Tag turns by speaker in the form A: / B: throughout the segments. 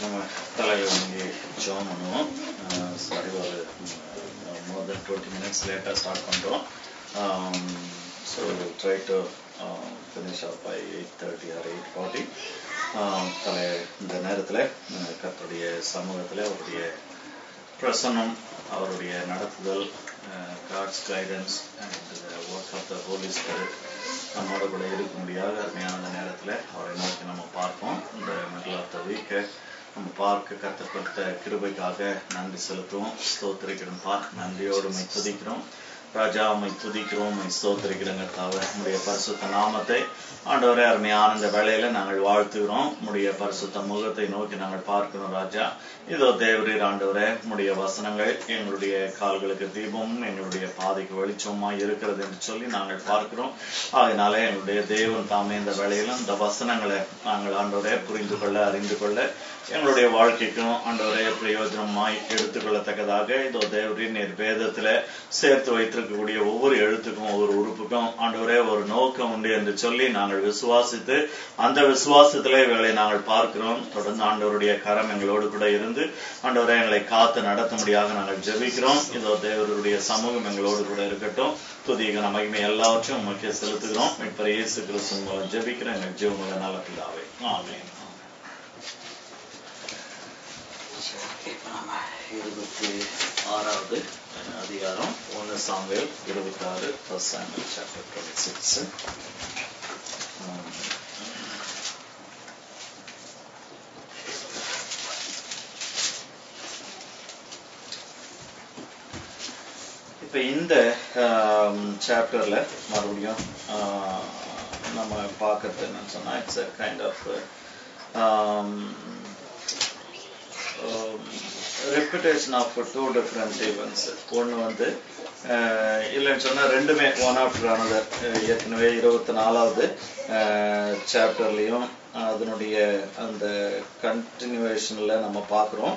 A: நம்ம தலைவர் இங்கே ஜாயின் பண்ணுவோம். சாரி, ஒரு more than 20 minutes later start பண்ணுறோம். So we'll try to finish up by 8:30 or 8:40. தலை இந்த நேரத்தில் கர்த்தருடைய சமூகத்தில் அவருடைய பிரசன்னம், அவருடைய நடத்துதல், God's guidance and the work of the Holy Spirit நம்மோட கூட இருக்க முடியாத அருமையான அந்த நேரத்தில் அவரை நோக்கி நம்ம பார்ப்போம். இந்த மிடில் ஆஃப் த வீக்கை நம்ம பார்க்க கர்த்தர் கொடுத்த கிருபைக்காக நன்றி செலுத்துவோம். ஸ்தோத்திரிக்கிறோம் பா, நன்றியோடு உம்மை துதிக்கிறோம் ராஜா, உம்மை துதிக்கிறோம், உம்மை ஸ்தோத்திரிக்கிறோம் கர்த்தாவே. உம்முடைய பரிசுத்த நாமத்தை ஆண்டவரே அருமையான இந்த வேளையில நாங்கள் வாழ்த்துகிறோம். உம்முடைய பரிசுத்த முகத்தை நோக்கி நாங்கள் பார்க்கிறோம் ராஜா. இதோ தேவரீர் ஆண்டவரே, உம்முடைய வசனங்கள் எங்களுடைய கால்களுக்கு தீபமும் எங்களுடைய பாதைக்கு வெளிச்சமாய் இருக்கிறது என்று சொல்லி நாங்கள் பார்க்கிறோம். அதனால எங்களுடைய தேவன் தாமே இந்த வேளையிலும் இந்த வசனங்களை நாங்கள் ஆண்டவரே புரிந்து கொள்ள, அறிந்து கொள்ள, எங்களுடைய வாழ்க்கைக்கும் ஆண்டவரே பிரயோஜனமாய் எடுத்துக்கொள்ளத்தக்கதாக இதோ தேவரீர் நீர் வேதத்துல சேர்த்து வைத்திருக்கக்கூடிய ஒவ்வொரு எழுத்துக்கும் ஒவ்வொரு உறுப்புக்கும் ஆண்டவரே ஒரு நோக்கம் உண்டு என்று சொல்லி நாங்கள் விசுவாசித்து அந்த விசுவாசத்திலே இவர்களை நாங்கள் பார்க்கிறோம். தொடர்ந்து ஆண்டவருடைய கரம் எங்களோடு கூட இருந்து ஆண்டவரே எங்களை காத்து நடத்தும்படியாக நாங்கள் ஜெபிக்கிறோம். இதோ தேவருடைய சமூகம் எங்களோடு கூட இருக்கட்டும். துதிக மகிமை எல்லாவற்றையும் முக்கிய செலுத்துகிறோம். இப்ப இயேசு கிறிஸ்து மூலம் ஜெபிக்கிறோம் எங்கள் ஜீவனுள்ள நல்ல பிதாவே, ஆமென். 26வது அதிகாரம் 1 சாமுவேல் 26, 1 Samuel chapter 26. இப்ப இந்த சாப்டர்ல மறுபடியும் நம்ம பார்க்கறது என்னன்னு சொன்னா, it's a kind of reputation of two different events. ஒன்று வந்து இல்லைன்னு சொன்னால் ரெண்டுமே ஒன் ஆஃப்டர் அனதர். ஏற்கனவே 24வது சாப்டர்லேயும் அதனுடைய அந்த கண்டினியூவேஷனில் நம்ம பார்க்குறோம்.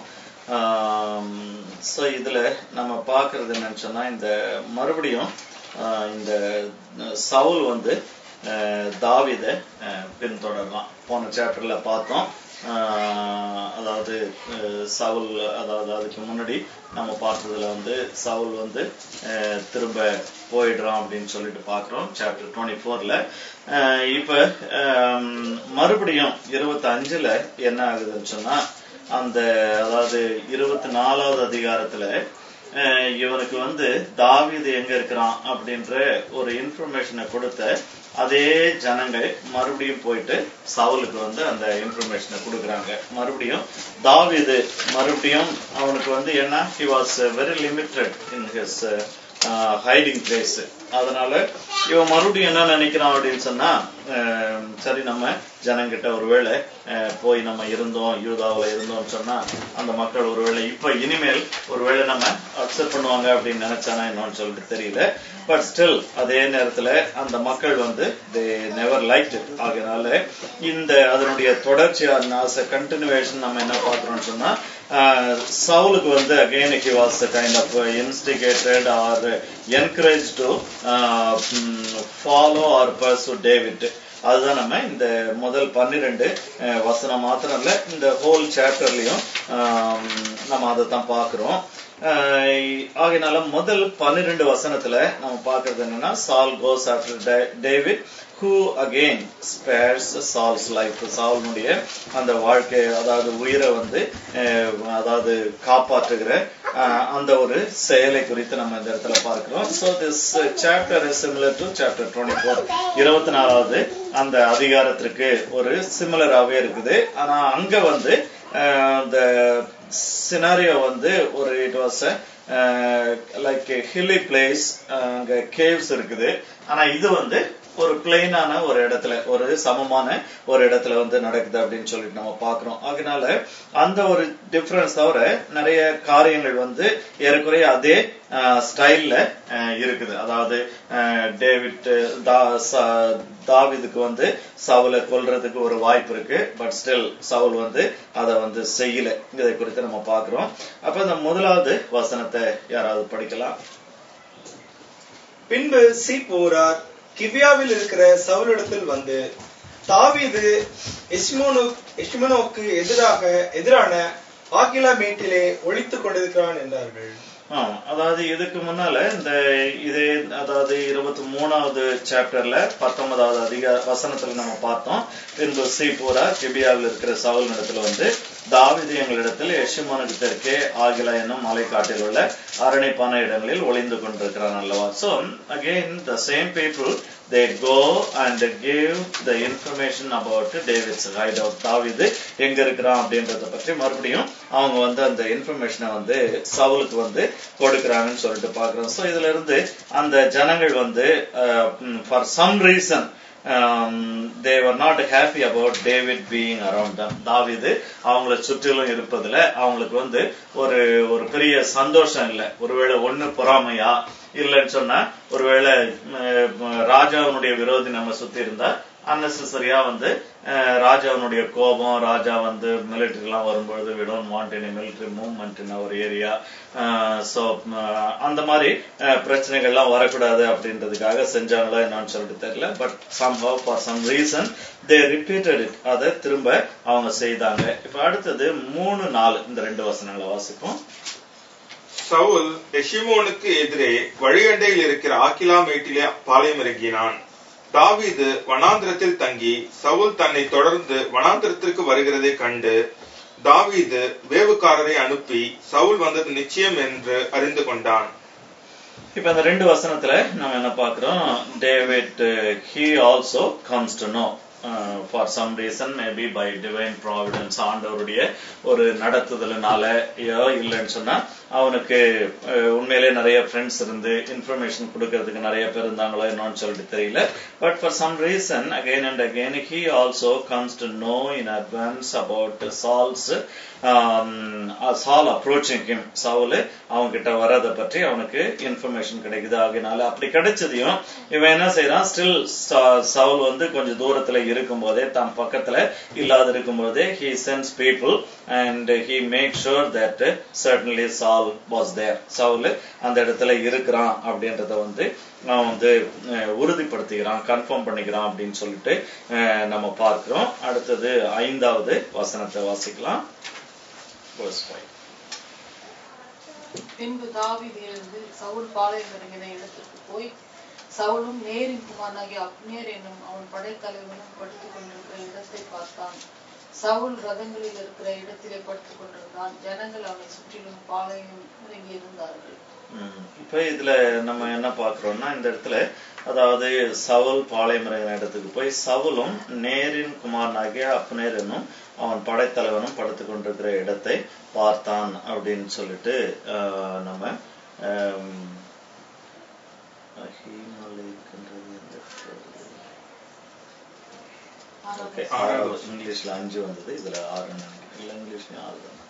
A: ஸோ இதில் நம்ம பார்க்குறது என்னன்னு சொன்னால், இந்த மறுபடியும் இந்த சவுல் வந்து தாவீதை பின்தொடரலாம். போன சாப்டரில் பார்த்தோம். அதாவது சவுல், அதாவது அதுக்கு முன்னாடி நம்ம பார்த்ததுல வந்து சவுல் வந்து திரும்ப போயிடுறான் அப்படின்னு சொல்லிட்டு பார்க்குறோம் சாப்டர் 24ல. இப்ப மறுபடியும் 25ல என்ன ஆகுதுன்னு சொன்னா, அந்த அதாவது 24வது அதிகாரத்துல இவனுக்கு வந்து தாவீது எங்க இருக்கிறான் அப்படின்ற ஒரு இன்ஃபர்மேஷனை கொடுத்த அதே ஜனங்கள் மறுபடியும் போயிட்டு சவுலுக்கு வந்து அந்த இன்ஃபர்மேஷனை கொடுக்குறாங்க. மறுபடியும் தாவீது மறுபடியும் அவனுக்கு வந்து என்ன, he was very limited in his hiding place. அதனால இவன் மறுபடியும் என்ன நினைக்கிறான் அப்படின்னு சொன்னா, சரி நம்ம ஜனங்கிட்ட ஒருவேளை போய் நம்ம இருந்தோம், யூதாவில் இருந்தோம்னு சொன்னா அந்த மக்கள் ஒருவேளை இப்ப இனிமேல் ஒருவேளை நம்ம அக்செப்ட் பண்ணுவாங்க அப்படின்னு நினைச்சானா என்னன்னு சொல்லிட்டு தெரியல. பட் ஸ்டில் அதே நேரத்துல அந்த மக்கள் வந்து they never liked it. ஆகையினால இந்த அதனுடைய தொடர்ச்சியான கண்டினியூவேஷன் நம்ம என்ன பார்க்கிறோம்னு சொன்னா, சவுலுக்கு வந்து again he was kind of instigated or encouraged to follow or pursue David. அதுதான் நம்ம இந்த முதல் 12 வசனம் மாத்திரம் இல்ல, இந்த ஹோல் சாப்டர்லயும் நம்ம அதை தான் பார்க்கிறோம். ஆகையினால முதல் 12 வசனத்துல நம்ம பார்க்கறது என்னன்னா, Saul goes after David who again spares Saul's life. சாவுனுடைய அந்த வாழ்க்கை, அதாவது உயிரை வந்து அதாவது காப்பாற்றுகிற அந்த ஒரு செயலை குறித்து நம்ம இந்த இடத்துல பார்க்கிறோம். So this chapter is similar to chapter 24. 24வது அந்த அதிகாரத்திற்கு ஒரு சிமிலராகவே இருக்குது. ஆனா அங்க வந்து the scenario வந்து ஒரு it was like a hilly place, அங்க caves இருக்குது. ஆனா இது வந்து ஒரு பிளெயினான ஒரு இடத்துல, ஒரு சமமான ஒரு இடத்துல வந்து நடக்குது அப்படின்னு சொல்லிட்டு நம்ம பாக்குறோம். அதனால அந்த ஒரு டிஃபரன்ஸ் தவிர நிறைய காரியங்கள் வந்து ஏறக்குறைய அதே ஸ்டைல்ல இருக்குது. அதாவது தாவீதுக்கு வந்து சவுலை கொல்றதுக்கு ஒரு வாய்ப்பு இருக்கு. பட் ஸ்டில் சவுல் வந்து அதை வந்து செய்யல. இதை குறித்து நம்ம பாக்குறோம். அப்ப இந்த முதலாவது வசனத்தை யாராவது படிக்கலாம்?
B: பின்பு சீப்போரார் கிபியாவில் இருக்கிற சவுலிடத்தில் வந்து, தாவீது எஸ்மோனுக்கு எதிரான ஆகிலா மேட்டிலே ஒளித்துக் கொண்டிருக்கிறான் என்றார்கள்.
A: அதாவது இதுக்கு முன்னால அதாவது 23வது சாப்டர்ல 19வது வசனத்துல நம்ம பார்த்தோம். பின்பு சீபோரா கிபியாவில் இருக்கிற சவுல் இடத்துல வந்து, தாவீது எங்களிடத்தில் எஷிமோனுக்கு தெற்கே ஆகிலா என்னும் மலைக்காட்டில் உள்ள அரணிப்பான இடங்களில் ஒளிந்து கொண்டிருக்கிறான் அல்லவா. So again the same people, they go and give the information about David's hideout. தாவீது எங்க இருக்கிறான் அப்படின்றத பற்றி மறுபடியும் அவங்க வந்து அந்த இன்ஃபர்மேஷனை வந்து சவுலுக்கு வந்து கொடுக்கறாங்கன்னு சொல்லிட்டு பாக்குறோம். சோ இதுல இருந்து அந்த ஜனங்கள் வந்து for some reason they were not happy about David being around them. தாவீது அவங்களை சுற்றிலும் இருப்பதுல அவங்களுக்கு வந்து ஒரு பெரிய சந்தோஷம் இல்லை. ஒருவேளை ஒண்ணு பொறாமையா இல்லைன்னு சொன்னா, ஒருவேளை ராஜாவுடைய விரோதி நம்ம சுத்தி இருந்தா அன்னெசரியா வந்து ராஜாவுடைய கோபம், ராஜா வந்து மிலிட்டரி எல்லாம் வரும்பொழுது we don't want any military movement in our area. So அந்த மாதிரி பிரச்சனைகள் எல்லாம் வரக்கூடாது அப்படின்றதுக்காக செஞ்சாங்களா என்னன்னு சொல்லிட்டு தெரியல. But somehow for some reason they repeated it. அதை திரும்ப அவங்க செய்தாங்க. இப்ப அடுத்தது 3-4 இந்த 2 வசனங்களை வாசிப்போம்.
C: சவுல் எஷிமோனுக்கு எதிரே வழியண்டையில் இருக்கிற ஆகிலா மேட்டிலே பாளையம் இறங்கினான். தாவீது வனாந்திரத்தில் தங்கி சவுல் தன்னை தொடர்ந்து வனாந்திரத்திற்கு வருகிறதை கண்டு தாவீது வேவுக்காரரை அனுப்பி சவுல் வந்தது நிச்சயம் என்று அறிந்து கொண்டான்.
A: இப்ப அந்த 2 வசனத்துல நம்ம என்ன பாக்குறோம்? David he also comes to know for some reason, maybe by divine providence, ஆண்டவருடைய ஒரு நடத்துதல்னால இல்லைன்னு சொன்னா, அவனுக்கு உண்மையிலே நிறைய ஃப்ரெண்ட்ஸ் இருந்து இன்ஃபர்மேஷன் கொடுக்கறதுக்கு நிறைய பேர் இருந்தாங்களோ என்னன்னு சொல்லிட்டு தெரியல. But for some reason again and again he also comes to know in advance about Saul approaching him. Saul அவங்க கிட்ட வரதை பற்றி அவனுக்கு இன்ஃபர்மேஷன் கிடைக்குது. ஆகினால அப்படி கிடைச்சதையும் இவன் என்ன செய்யறான்? ஸ்டில் சவுல் வந்து கொஞ்சம் தூரத்துல இருக்கும் போதே, தம் பக்கத்துல இல்லாத இருக்கும் போதே he sends people and he makes sure that certainly Saul was there. Saul அந்த இடத்துல இருக்கிறான் அப்படின்றத வந்து நான் வந்து உறுதிப்படுத்திக்கிறான், கன்ஃபார்ம் பண்ணிக்கிறான் அப்படின்னு சொல்லிட்டு நம்ம பார்க்கிறோம். அடுத்தது 5வது வசனத்தை வாசிக்கலாம்.
D: பின்பு தாவீது எழுந்து சவுல் பாளையம் இறங்கின இடத்திற்கு போய், சவுலும் நேரின் குமாரனாகிய அப்னேர் என்னும் அவன் படைத்தலைவனும் படுத்துக் கொண்டிருக்கிற இடத்தை பார்த்தான். சவுல் ரதங்களில் இருக்கிற இடத்திலே படுத்துக் கொண்டிருந்தான். ஜனங்கள் அவனை சுற்றிலும் பாளையம் இறங்கி இருந்தார்கள்.
A: இப்ப இதுல நம்ம என்ன பாக்குறோம்னா, இந்த இடத்துல அதாவது சவுல் பாளையம் இறங்கின இடத்துக்கு போய் சவுலும் நேரின் குமாரனாகிய அப்னேர் என்னும் அவன் படைத்தலைவனும் படுத்துக் கொண்டிருக்கிற இடத்தை பார்த்தான் அப்படின்னு சொல்லிட்டு நம்ம இங்கிலீஷ்ல 5 வந்தது, இதுல 6 இல்ல, இங்கிலீஷ்லயும் 6 தான்,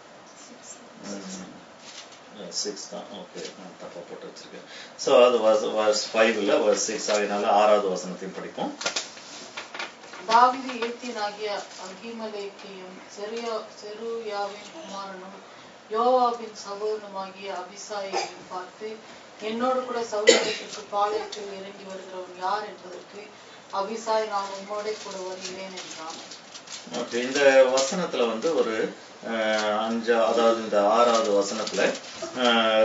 A: 6 தான். ஓகே, நான் தப்பா போட்டு வச்சிருக்கேன். சோ அது verse 5 இல்ல verse 6 ஆகினால 6வது வசனத்தையும் படிப்போம்.
D: தாவீது ஏத்தியனாகிய அகிமலேக்கையும் செருயாவின் குமாரனும் யோவாபின் சகோதரனுமாகிய அபிசாயையும் பார்த்து, என்னோடு கூட சவுலிடத்திற்கு பாளையத்தில் இறங்கி வருகிறவன் யார் என்பதற்கு அபிசாய், நான் உம்மோட கூட வருகிறேன் என்றான்.
A: ஓகே, இந்த வசனத்துல வந்து ஒரு 5, அதாவது இந்த 6வது வசனத்துல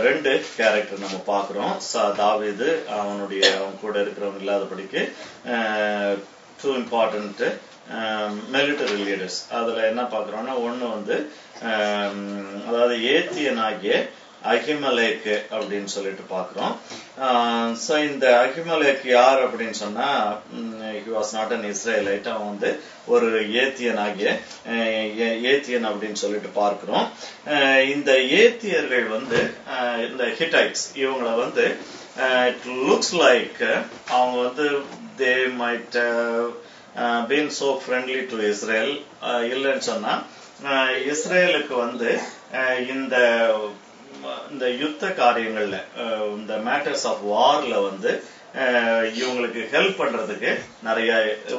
A: 2 கேரக்டர் நம்ம பாக்குறோம். தாவீது அவன் கூட இருக்கிறவங்க இல்லாதபடிக்கு 2 important military leaders. அதுல என்ன பாக்குறோம்னா, ஒண்ணு வந்து அதாவது ஏத்தியனாகிய அகிமலேக் அப்படின்னு சொல்லிட்டு பாக்குறோம். சோ இந்த அகிமலேக் யார் அப்படின்னு சொன்னா, he was not an Israelite. அவன் வந்து ஒரு ஏத்தியன் அப்படின்னு சொல்லிட்டு பார்க்கிறோம். இந்த ஏத்தியர்கள் வந்து இந்த ஹிட்டைட்ஸ், இவங்களை வந்து it looks like அவங்க வந்து they might been so friendly to Israel. இல்லைன்னு சொன்னா இஸ்ரேலுக்கு வந்து இந்த யுத்த காரியங்கள்ல, இந்த மேட்டர்ஸ் ஆஃப் வார்ல வந்து இவங்களுக்கு ஹெல்ப் பண்றதுக்கு நிறைய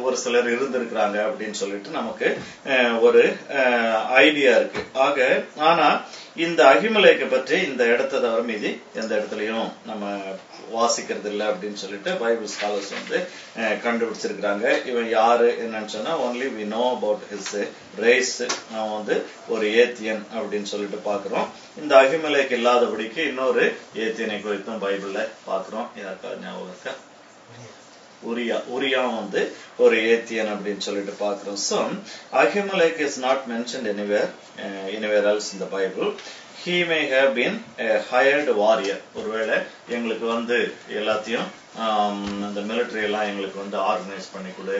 A: ஒரு சிலர் இருந்திருக்கிறாங்க அப்படின்னு சொல்லிட்டு நமக்கு ஒரு ஐடியா இருக்கு. ஆனா இந்த அகிமலேக்கை பற்றி இந்த இடத்தை தவிர மீதி எந்த இடத்துலயும் நம்ம வாசிக்கிறது இல்லை அப்படின்னு சொல்லிட்டு பைபிள் ஸ்காலர்ஸ் வந்து கண்டுபிடிச்சிருக்கிறாங்க. இவன் யாரு என்னன்னு சொன்னா only we know about his race. அவன் வந்து ஒரு ஏத்தியன் அப்படின்னு சொல்லிட்டு பாக்குறோம். இந்த அகிமலேக் இல்லாதபடிக்கு இன்னொரு ஏத்தியனை குறித்தும் பைபிள்ல பாக்குறோம். யாருக்கா ஞாபகம் இருக்கா? உரியா வந்து ஒரு ஏத்தியன் அப்படின்னு சொல்லிட்டு பாக்குறோம். So Ahimelech is not mentioned anywhere else in the Bible. He may have been a hired warrior. ஒருவேளை எங்களுக்கு வந்து எல்லாத்தையும் இந்த மிலிட்டரி எல்லாம் எங்களுக்கு வந்து ஆர்கனைஸ் பண்ணி கொடு,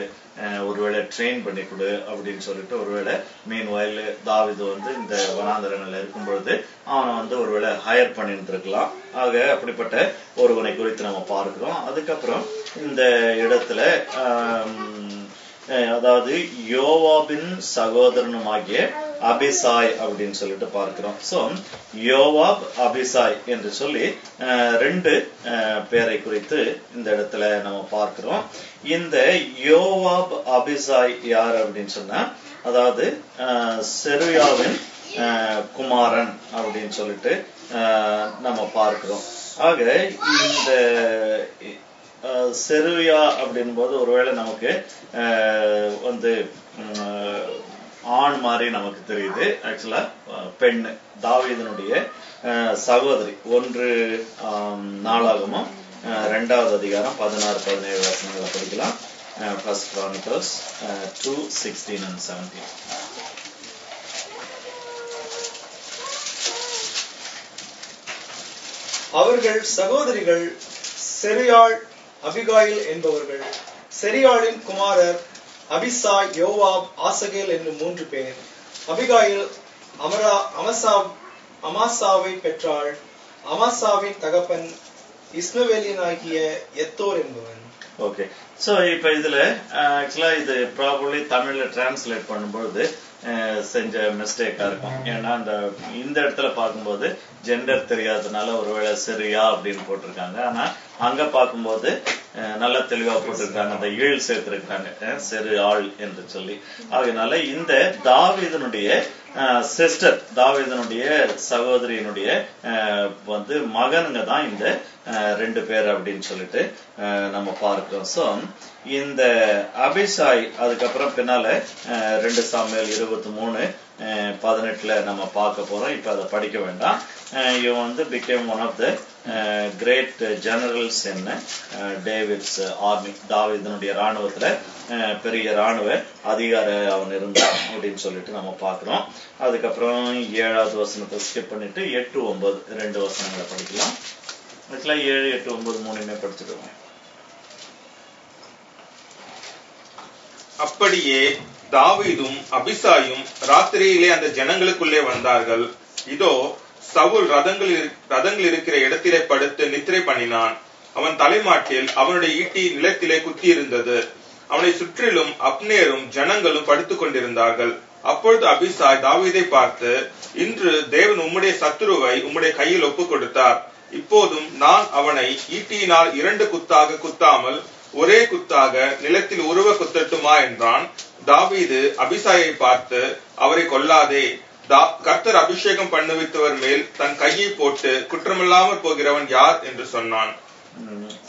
A: ஒருவேளை ட்ரெயின் பண்ணி கொடு அப்படின்னு சொல்லிட்டு ஒருவேளை மீன் வயல் தாவீது வந்து இந்த வனாந்தரங்கள்ல இருக்கும் பொழுது அவனை வந்து ஒருவேளை ஹையர் பண்ணிட்டு இருக்கலாம். ஆக அப்படிப்பட்ட ஒருவனை குறித்து நம்ம பார்க்கிறோம். அதுக்கப்புறம் இந்த இடத்துல அதாவது யோவாபின் சகோதரனுமாகிய அபிசாய் அப்படின்னு சொல்லிட்டு பார்க்கிறோம். சோ யோவாப் அபிசாய் என்று சொல்லி ரெண்டு பேரை குறித்து இந்த இடத்துல நம்ம பார்க்கிறோம். இந்த யோவாப் அபிசாய் யார் அப்படின்னு சொன்னா அதாவது செருயாவின் குமாரன் அப்படின்னு சொல்லிட்டு நம்ம பார்க்கிறோம். ஆக இந்த செருயா அப்படின் போது ஒருவேளை நமக்கு வந்து ஆண் மாதிரி நமக்கு தெரியுது. ஆக்சுவலா பெண் தாவீதனுடைய சகோதரி. 1 நாளாகமும் 2வது அதிகாரம் 16-17 வசனங்களை படிக்கலாம். First Chronicles 2:16 and 17.
B: அவர்கள் சகோதரிகள் செரியாள் அபிகாயில் என்பவர்கள். செரியாளின் குமாரர் அபிசாய், யோவாப், ஆசகேல் என்னும் 3 பேர். அபிகாயில் அமாசாவை பெற்றாள். அமாசாவின் தகப்பன் இஸ்மவேலியனாகிய எத்தோர் என்பவன்.
A: ஓகே, சோ இப்ப இதுல ஆக்சுவலா இது ப்ராபபிலி தமிழ்ல டிரான்ஸ்லேட் பண்ணும்போது செஞ்ச மிஸ்டேக்கா இருக்கும். ஏன்னா இந்த இடத்துல பார்க்கும்போது ஜெண்டர் தெரியாததுனால ஒருவேளை செரியா அப்படின்னு போட்டிருக்காங்க. ஆனா அங்க பார்க்கும்போது நல்ல தெளிவா போட்டிருக்காங்க, அந்த ஈழ் சேர்த்திருக்காங்க செரு ஆள் என்று சொல்லி. அதனால இந்த தாவீதனுடைய சிஸ்டர், தாவீதனுடைய சகோதரியினுடைய வந்து மகனுங்க தான் இந்த 2 பேர் அப்படின்னு சொல்லிட்டு நம்ம பார்க்கிறோம். சோ இந்த அபிசாய் அதுக்கப்புறம் பின்னால 2 சாமுவேல் 23:18 நம்ம பார்க்க போறோம். இப்ப அதை படிக்க வேண்டாம். இவன் வந்து became one of the great generals in David's army. தாவீதனுடைய ராணுவத்துல பெரிய ராணுவ அதிகார அவன் இருந்தான் அப்படின்னு சொல்லிட்டு நம்ம பார்க்கிறோம். அதுக்கப்புறம் 7வது வசனத்தை ஸ்கிப் பண்ணிட்டு 8-9 2 வசனங்களை படிக்கலாம். ஆக்சுவலா 7, 8, 9 3மே படிச்சுடுவோம்.
C: அப்படியே தாவீதும் அபிசாயும் ராத்திரியிலே அந்த ஜனங்களுக்குள்ளே வந்தார்கள். இதோ சவுல் ரதங்கள் இருக்கிற இடத்திலே படுத்து நித்திரை பண்ணினான். அவன் தலைமாட்டில் அவனுடைய ஈட்டி நிலத்திலே குத்தி இருந்தது. அவனை சுற்றிலும் அப்னேரும் ஜனங்களும் படுத்துக் கொண்டிருந்தார்கள். அப்பொழுது அபிசாய் தாவீதை பார்த்து, இன்று தேவன் உம்முடைய சத்துருவை உம்முடைய கையில் ஒப்புக் கொடுத்தார். இப்போதும் நான் அவனை ஈட்டியினால் 2 குத்தாக குத்தாமல் ஒரே குத்தாக நிலத்தில் உருவ குத்தட்டுமா என்றான். தாவீது அபிசாயை பார்த்து, அவரை கொல்லாதே, கர்த்தர் அபிஷேகம் பண்ணுவித்தவர் மேல் தன் கையை போட்டு குற்றமில்லாமல் போகிறவன் யார் என்று சொன்னான்.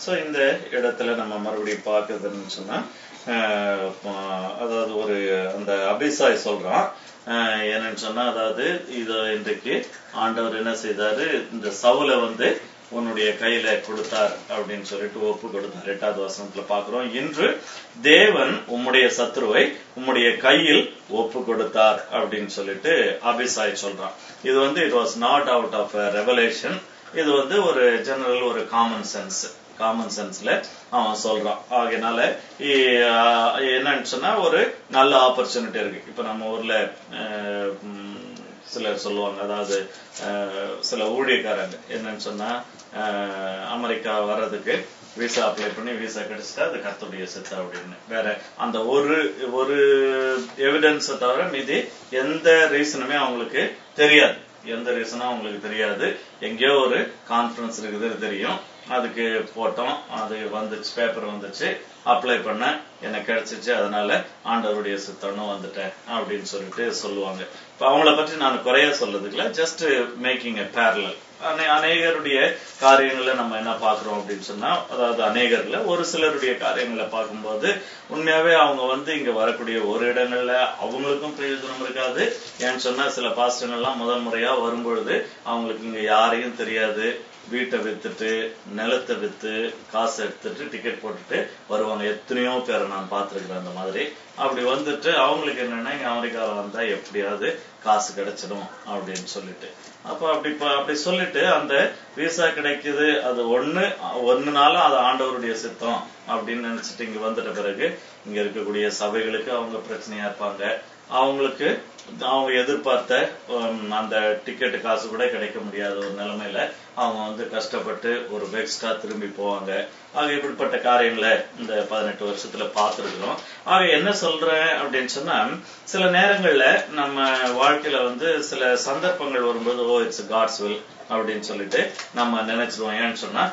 A: சோ இந்த இடத்துல நம்ம மறுபடியும் பார்க்கறதுன்னு சொன்னா அதாவது ஒரு அந்த அபிசாய் சொல்றான் என்னன்னு சொன்னா, அதாவது இது இன்றைக்கு ஆண்டவர் என்ன செய்தாரு, இந்த சவுலை வந்து உன்னுடைய கையில கொடுத்தார் அப்படின்னு சொல்லிட்டு ஒப்பு கொடுத்தார். 8வது வசனத்துல பாக்குறோம், இன்று தேவன் உம்முடைய சத்ருவை உம்முடைய கையில் ஒப்பு கொடுத்தார் அப்படின்னு சொல்லிட்டு அபிசாய் சொல்றான். இது வந்து it was not out of revelation. இது வந்து ஒரு ஜெனரல் ஒரு காமன் சென்ஸ்ல அவன் சொல்றான். ஆகையினால என்னன்னு சொன்னா ஒரு நல்ல ஆப்பர்ச்சுனிட்டி இருக்கு. இப்ப நம்ம ஊர்ல சிலர் சொல்லுவாங்க, அதாவது சில ஊழியக்காரங்க என்னன்னு சொன்னா அமெரிக்கா வர்றதுக்கு விசா அப்ளை பண்ணி விசா கிடைச்சிட்டா அது கர்த்தருடைய சித்தம் அப்படின்னு, வேற அந்த ஒரு எவிடன்ஸை தவிர மீதி எந்த ரீசனுமே அவங்களுக்கு தெரியாது. எந்த ரீசனும் அவங்களுக்கு தெரியாது. எங்கேயோ ஒரு கான்ஃபரன்ஸ் இருக்குதுன்னு தெரியும், அதுக்கு போட்டோம், அது வந்துச்சு, பேப்பர் வந்துச்சு, அப்ளை பண்ண எனக்கு கிடைச்சிச்சு, அதனால ஆண்டவருடைய சித்தம்னு வந்துட்டேன் அப்படின்னு சொல்லிட்டு சொல்லுவாங்க. இப்ப அவங்கள பற்றி நான் குறைய சொல்றதுக்குல ஜஸ்ட் மேக்கிங் எ பேரலல். அநேகருடைய காரியங்களை நம்ம என்ன பாக்குறோம் அப்படின்னு சொன்னா, அதாவது அநேகர்ல ஒரு சிலருடைய காரியங்களை பார்க்கும்போது உண்மையாவே அவங்க இங்க வரக்கூடிய ஒரு இடங்கள்ல அவங்களுக்கும் பிரயோஜனம் இருக்காது. ஏன்னு சொன்னா சில பாஸ்டர்கள்லாம் முதல் முறையா வரும்பொழுது அவங்களுக்கு இங்க யாரையும் தெரியாது, வீட்டை வித்துட்டு நிலத்தை வித்து காசு எடுத்துட்டு டிக்கெட் போட்டுட்டு வருவாங்க. எத்தனையோ பேரை நான் பார்த்திருக்கிறேன் அந்த மாதிரி. அப்படி வந்துட்டு அவங்களுக்கு என்னன்னா இங்க அமெரிக்காவில் வந்தா எப்படியாவது காசு கிடைச்சிடும் அப்படின்னு சொல்லிட்டு, அப்ப அப்படி சொல்லிட்டு அந்த விசா கிடைக்குது, அது ஒண்ணுனால அது ஆண்டவருடைய சித்தம் அப்படின்னு நினைச்சிட்டு இங்க வந்துட்ட பிறகு இங்க இருக்கக்கூடிய சபைகளுக்கு அவங்க பிரச்சனையா இருப்பாங்க. அவங்களுக்கு அவங்க எதிர்பார்த்த அந்த டிக்கெட்டு காசு கூட கிடைக்க முடியாத ஒரு நிலைமையில அவங்க கஷ்டப்பட்டு ஒரு வெக்ஸ்டா திரும்பி போவாங்க. ஆக இப்படிப்பட்ட காரியங்களை இந்த 18 வருஷத்துல பார்த்துருக்கிறோம். ஆக என்ன சொல்றேன் அப்படின்னு சொன்னா, சில நேரங்கள்ல நம்ம வாழ்க்கையில சில சந்தர்ப்பங்கள் வரும்போது இட்ஸ் காட்ஸ் வில் அப்படின்னு சொல்லிட்டு நம்ம நினைச்சிருவோம். ஏன்னு சொன்னா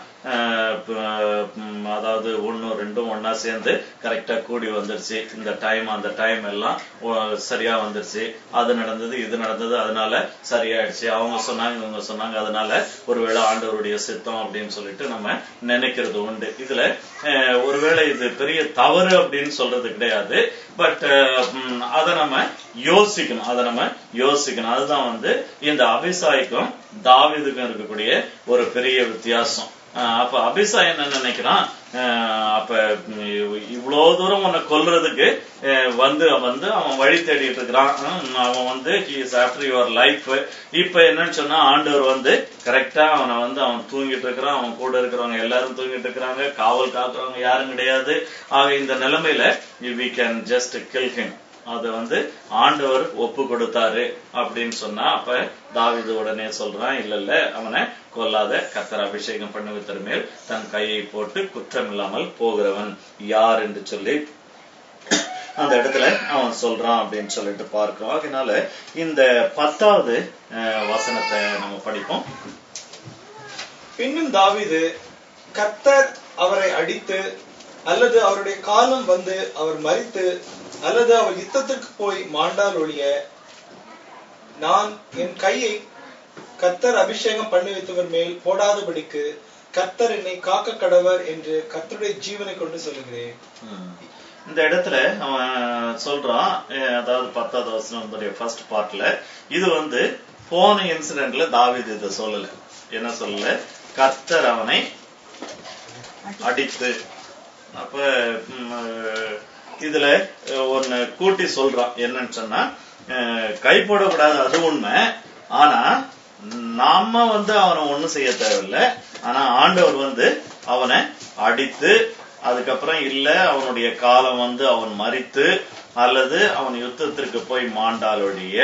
A: அதாவது 1 2 ஒன்னா சேர்ந்து கரெக்டா கூடி வந்துருச்சு, இந்த டைம் அந்த டைம் எல்லாம் சரியா வந்துருச்சு, அது நடந்தது இது நடந்தது அதனால சரியாயிடுச்சு, அவங்க சொன்னாங்க இவங்க சொன்னாங்க அதனால ஒருவேளை ஆண்டவருடைய சித்தம் அப்படின்னு சொல்லிட்டு நம்ம நினைக்கிறது உண்டு. இதுல ஒருவேளை இது பெரிய தவறு அப்படின்னு சொல்றது கிடையாது. பட் அதை நம்ம யோசிக்கணும். அதுதான் இந்த அபிசாய்க்கும் தாவீதுக்கும் இருக்கக்கூடிய ஒரு பெரிய வித்தியாசம். அப்ப அபிசாய் என்ன நினைக்கிறான், அப்ப இவ்வளவு தூரம் உன்னை கொல்றதுக்கு அவன் வழி தேடிட்டு இருக்கிறான். அவன் he is after your life. இப்ப என்னன்னு சொன்னா ஆண்டவர் கரெக்டா அவன் தூங்கிட்டு இருக்கிறான், அவன் கூட இருக்கிறவங்க எல்லாரும் தூங்கிட்டு இருக்கிறாங்க, காவல் காக்குறவங்க யாரும் கிடையாது. ஆக இந்த நிலைமையில we can just kill him. அத ஆண்டவர் ஒப்பு கொடுத்தாரு அப்படின்னு சொன்னா, அப்ப தாவீது உடனே சொல்றான், இல்ல அவனை கொல்லாத, கர்த்தர் அபிஷேகம் பண்ணுவதற்கு மேல் தன் கையை போட்டு குற்றம் இல்லாமல் போகிறவன் யார் என்று சொல்லி அந்த இடத்துல அவன் சொல்றான் அப்படின்னு சொல்லிட்டு பார்க்கிறோம். அதனால இந்த 10வது வசனத்தை நம்ம படிப்போம்.
B: பின்னும் தாவீது, கர்த்தர் அவரை அடித்து அல்லது அவருடைய காலம் அவர் மரித்து அல்லது அவர் யுத்தத்திற்கு போய் மாண்டால் ஒழிய, நான் என் கையை கர்த்தர் அபிஷேகம் பண்ணி வைத்தவர் மேல் போடாதபடிக்கு கர்த்தர் என்னை காக்க கடவர் என்று கர்த்தருடைய ஜீவனை கொண்டு சொல்லுகிறேன்.
A: இந்த இடத்துல அவன் சொல்றான், அதாவது 10வது வசனத்துடைய ஃபர்ஸ்ட் பார்ட்ல இது போன இன்சிடென்ட்ல தாவீது இதை சொல்லல. என்ன சொல்லல, கர்த்தர் அவனை அடித்து. அப்ப இதுல ஒன்னு கூட்டி சொல்றான். என்னன்னு சொன்னா, கை போடக்கூடாது அது உண்மை, ஆனா நாம அவனை ஒண்ணும் செய்ய தேவையில்லை. ஆனா ஆண்டவர் அவனை அடித்து, அதுக்கப்புறம் இல்ல அவனுடைய காலம் அவன் மரித்து அல்லது அவன் யுத்தத்திற்கு போய் மாண்டாலொழிய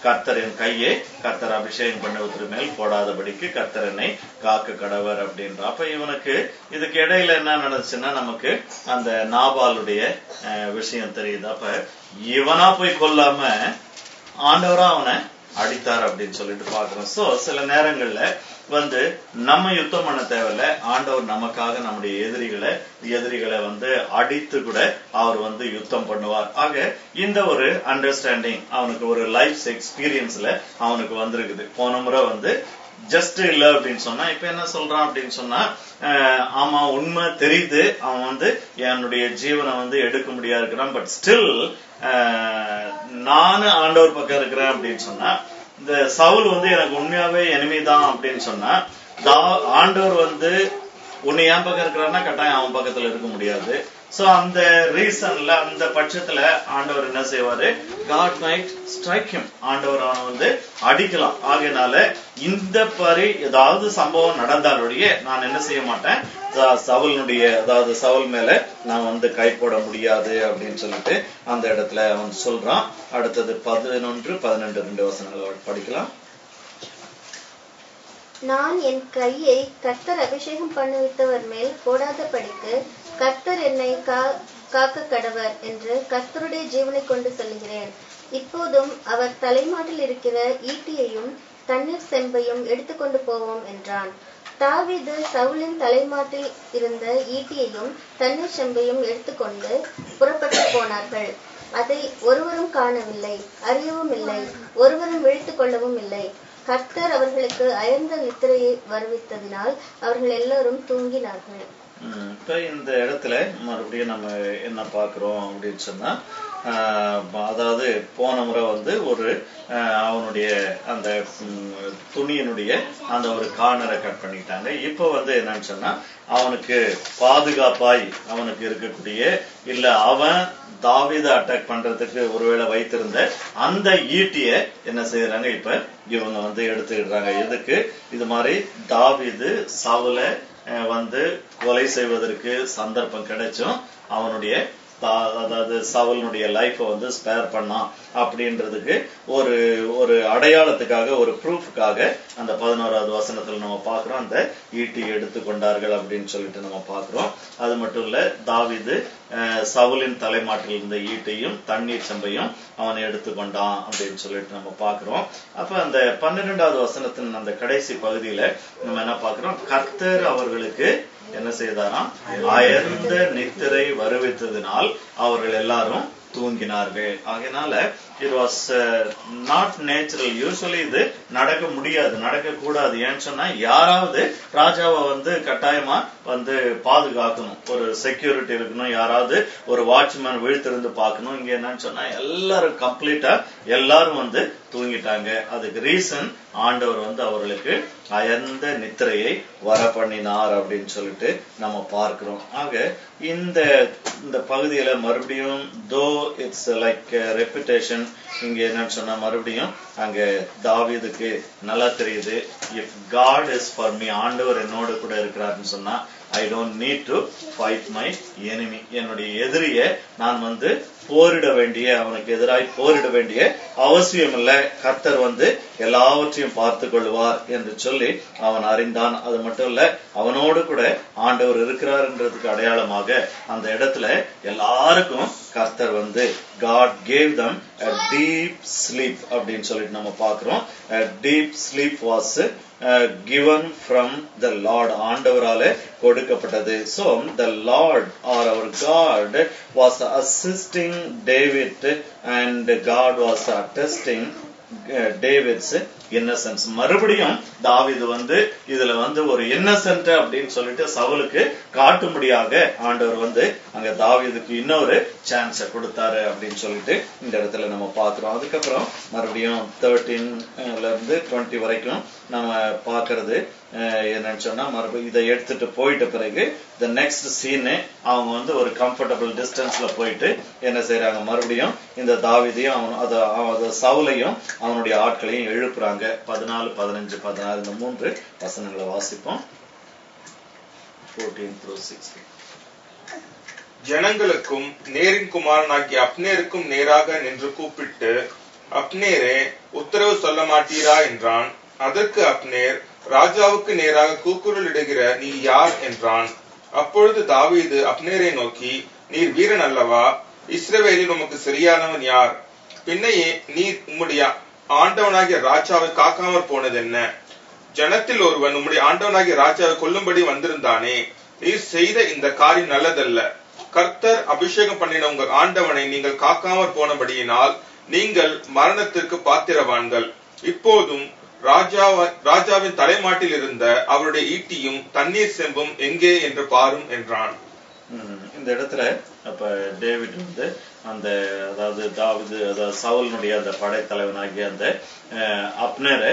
A: கர்த்தரின் கையை கர்த்தர் அபிஷேகம் பண்ணுவதற்கு மேல் போடாதபடிக்கு கர்த்தர் என்னை காக்க கடவர் அப்படின்ற. அப்ப இவனுக்கு இதுக்கு இடையில என்ன நடந்துச்சுன்னா, நமக்கு அந்த நாபாலுடைய விஷயம் தெரியுது. அப்ப இவனா போய் கொல்லாம ஆண்டவரா அவனை அடித்தார் அப்படின்னு சொல்லிட்டு பாக்குறோம். சோ சில நேரங்கள்ல நம்ம யுத்தம் பண்ண தேவையில்ல, ஆண்டவர் நமக்காக நம்முடைய எதிரிகளை அடித்து கூட அவர் யுத்தம் பண்ணுவார். ஆக இந்த ஒரு அண்டர்ஸ்டாண்டிங் அவனுக்கு ஒரு லைஃப் எக்ஸ்பீரியன்ஸ்ல அவனுக்கு வந்திருக்குது. போன முறை ஜஸ்ட் இல்ல அப்படின்னு சொன்னா, இப்ப என்ன சொல்றான் அப்படின்னு சொன்னா, ஆமா உண்மை தெரியுது, அவன் என்னுடைய ஜீவனை எடுக்க முடியாது இருக்கிறான், பட் ஸ்டில் நானு ஆண்டவர் பக்கம் இருக்கிறேன் அப்படின்னு சொன்னா, இந்த சவுல் எனக்கு உண்மையாவே எனிமிதான் அப்படின்னு சொன்னா, ஆண்டவர் உன்னை என் பக்கம் இருக்கிறான்னா கட்டாயம் அவன் பக்கத்துல இருக்க முடியாது. சோ அந்த ரீசன்ல அந்த பட்சத்துல ஆண்டவர் என்ன செய்வாரு, God might strike him. ஆண்டவர் அவனை அடிக்கலாம். ஆகையினால இந்த பரி ஏதாவது சம்பவம் நடந்தாலுடைய நான் என்ன செய்ய மாட்டேன், சவுலுடைய அதாவது சவுல் மேல நான் கை போட முடியாது அப்படின்னு சொல்லிட்டு அந்த இடத்துல அவன் சொல்றான். அடுத்தது 11, 12 2 வசனங்களை படிக்கலாம்.
E: நான் என் கையை கர்த்தர் அபிஷேகம் பண்ணுவித்தவர் மேல் போடாதபடிக்கு கர்த்தர் என்னை காக்க கடவர் என்று கர்த்தருடைய ஜீவனை கொண்டு சொல்லுகிறேன். இப்போதும் அவர் தலைமாட்டில் இருக்கிற ஈட்டியையும் தண்ணீர் செம்பையும் எடுத்துக்கொண்டு போவோம் என்றான். தாவீது சவுலின் தலைமாட்டில் இருந்த ஈட்டியையும் தண்ணீர் செம்பையும் எடுத்துக்கொண்டு புறப்பட்டு போனார்கள். அதை ஒருவரும் காணவில்லை, அறியவும் இல்லை, ஒருவரும் விழித்துக் கொள்ளவும் இல்லை. கர்த்தர் அவர்களுக்கு அயர்ந்த நித்திரையை வருவித்ததினால் அவர்கள் எல்லாரும் தூங்கினார்கள்.
A: இப்ப இந்த இடத்துல மறுபடியும் நம்ம என்ன பாக்குறோம் அப்படின்னு சொன்னா, அதாவது போன முறை வந்து ஒரு அவனுடைய அந்த துணியினுடைய அந்த ஒரு கார்னரை கட் பண்ணிட்டாங்க. இப்ப வந்து என்னன்னு சொன்னா, அவனுக்கு பாதுகாப்பாய் அவனுக்கு இருக்கக்கூடிய இல்ல அவன் தாவீதை அட்டாக் பண்றதுக்கு ஒருவேளை வைத்திருந்த அந்த ஈட்டிய என்ன செய்யறாங்க, இப்ப இவங்க வந்து எடுத்துக்கிடுறாங்க. எதுக்கு? இது மாதிரி தாவீது சவுலை வந்து கொலை செய்வதற்கு சந்தர்ப்பம் கிடைச்சும் அவனுடைய அதாவது சவுலுடைய லைஃபை வந்து ஸ்பேர் பண்ணான் அப்படின்றதுக்கு ஒரு அடையாளத்துக்காக, ஒரு ப்ரூஃப்காக அந்த 11வது வசனத்துல நம்ம பாக்குறோம், அந்த ஈட்டி எடுத்துக்கொண்டார்கள் அப்படின்னு சொல்லிட்டு நம்ம பாக்குறோம். அது மட்டும் இல்ல, தாவீது சவுலின் தலைமாட்டில் இருந்த ஈட்டையும் தண்ணீர் செம்பையும் அவனை எடுத்துக்கொண்டான் அப்படின்னு சொல்லிட்டு நம்ம பாக்குறோம். அப்ப அந்த 12வது வசனத்தின் அந்த கடைசி பகுதியில நம்ம என்ன பாக்குறோம், கர்த்தர் அவர்களுக்கு என்ன செய்தாராம், அயர்ந்த நித்திரை வருவித்ததினால் அவர்கள் எல்லாரும் தூங்கினார்கள். ஆகையினால it was not natural. Usually இது நடக்க முடியாது, நடக்க கூடாது. ஏன்னு சொன்னா, யாராவது ராஜாவை வந்து கட்டாயமா வந்து பாதுகாக்கணும், ஒரு செக்யூரிட்டி இருக்கணும், யாராவது ஒரு வாட்ச்மேன் விழித்திருந்து பார்க்கணும். இங்க என்னன்னு சொன்னா, எல்லாரும் கம்ப்ளீட்டா எல்லாரும் வந்து தூங்கிட்டாங்க. அதுக்கு ரீசன் ஆண்டவர் வந்து அவர்களுக்கு அயர்ந்த நித்திரையை வர பண்ணினார் அப்படின்னு சொல்லிட்டு நம்ம பார்க்கிறோம். ஆக இந்த பகுதியில மறுபடியும் தோ இட்ஸ் லைக் ரெப்புடேஷன், இங்க என்னன்னு சொன்னா மறுபடியும் அங்க தாவீதுக்கு நல்லா தெரியுது, if God is for me, ஆண்டவர் என்னோடு கூட இருக்கிறாருன்னு சொன்னா, I don't need to fight my enemy. என்னுடைய எதிரிய நான் வந்து போரிட வேண்டிய, அவனுக்கு எதிராய் போரிட வேண்டிய அவசியம் இல்ல. கர்த்தர் வந்து எல்லாவற்றையும் பார்த்து கொள்வார் என்று சொல்லி அவன் அறிந்தான். அது மட்டும் இல்ல, அவனோடு கூட ஆண்டவர் இருக்கிறார்ன்றதுக்கு அடையாளமாக அந்த இடத்துல எல்லாருக்கும் கர்த்தர் வந்து God gave them a deep sleep அப்படின்னு சொல்லிட்டு நம்ம பார்க்கிறோம். A deep sleep was given from the Lord. ஆண்டவராலே கொடுக்கப்பட்டது. So the Lord or our God was assisting David and God was attesting David's innocence. மறுபடியும் தாவீது வந்து இதுல வந்து ஒரு இன்னசென்ட் அப்படின்னு சொல்லிட்டு சவுலுக்கு காட்டும்படியாக ஆண்டவர் வந்து அங்க தாவீதுக்கு இன்னொரு சான்ஸ கொடுத்தாரு அப்படின்னு சொல்லிட்டு இந்த இடத்துல நம்ம பாக்குறோம். அதுக்கப்புறம் மறுபடியும் 13ல இருந்து 20 வரைக்கும் நம்ம பாக்குறது என்னன்னு சொன்னா, மறுபடியும் இதை எடுத்துட்டு போயிட்ட பிறகு the next scene அவங்க வந்து ஒரு கம்ஃபர்டபுள் டிஸ்டன்ஸ்ல போயிட்டு என்ன செய்யறாங்க, மறுபடியும் இந்த தாவீதையும் அத சவுலையும் அவனுடைய ஆட்களையும் எழுப்புறாங்க. 14, 15, 16 இந்த 3 வசனங்களை வாசிப்போம். 14 through 16.
C: ஜனங்களுக்கும் நேரின் குமாரனாகிய அப்னேருக்கும் நேராக நின்று கூப்பிட்டு, அப்னேரே, உத்தரவு சொல்ல மாட்டீரா என்றான். அதற்கு அப்னேர், ராஜாவுக்கு நேராக கூக்குரலிடுகிற நீ யார் என்றான். அப்பொழுது தாவீது அப்னேரை நோக்கி, நீர் வீரன் அல்லவா? இஸ்ரவேலில் உமக்கு சரியானவன் யார்? பின்னையே நீர் உம்முடைய ஆண்டவனாகிய ராஜாவை காக்காமற் போனது என்ன? ஜனத்தில் ஒருவன் உம்முடைய ஆண்டவனாகிய ராஜாவை கொல்லும்படி வந்திருந்தானே. நீர் செய்த இந்த காரியம் நல்லதல்ல. கர்த்தர் அபிஷேகம் பண்ணின உங்கள் ஆண்டவனை நீங்கள் காக்காமற் போனபடியினால் நீங்கள் மரணத்திற்கு பாத்திரவான்கள். இப்போதும் ராஜாவின் தலைமாட்டில் இருந்த அவருடைய ஈட்டியும் தண்ணீர் செம்பும் எங்கே என்று பாரும் என்றான்.
A: இந்த இடத்துல அப்ப டேவிட் வந்து அந்த அதாவது தாவீது அதாவது சவுலுடைய அந்த படைத்தலைவனாகிய அந்த அப்னேரை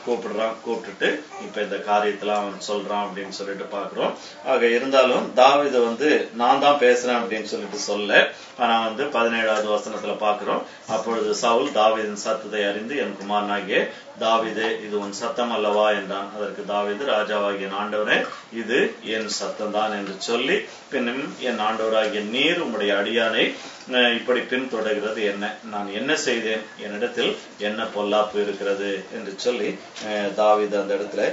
A: கூப்பிட்டுட்டு இப்ப இந்த காரியத்தெல்லாம் அவன் சொல்றான் அப்படின்னு சொல்லிட்டு பாக்குறோம். ஆக இருந்தாலும் தாவீது வந்து நான் தான் பேசுறேன் அப்படின்னு சொல்லிட்டு சொல்ல, ஆனா வந்து 17வது வசனத்துல பாக்குறோம். அப்பொழுது சவுல் தாவீதின் சத்தத்தை அறிந்து, என் குமாரனாகிய தாவீதே, இது உன் சத்தம் அல்லவா என்றான். அதற்கு தாவீது, ராஜாவாகிய ஆண்டவரே, இது என் சத்தம் தான் என்று சொல்லி, பின்னும் என் ஆண்டவராகிய நீர் உம்முடைய அடியானை இப்படி பின்தொடர்கிறது என்ன? நான் என்ன செய்தேன்? என்னிடத்தில் என்ன பொல்லாப்பு இருக்கிறது என்று சொல்லி தாவீது அந்த இடத்துல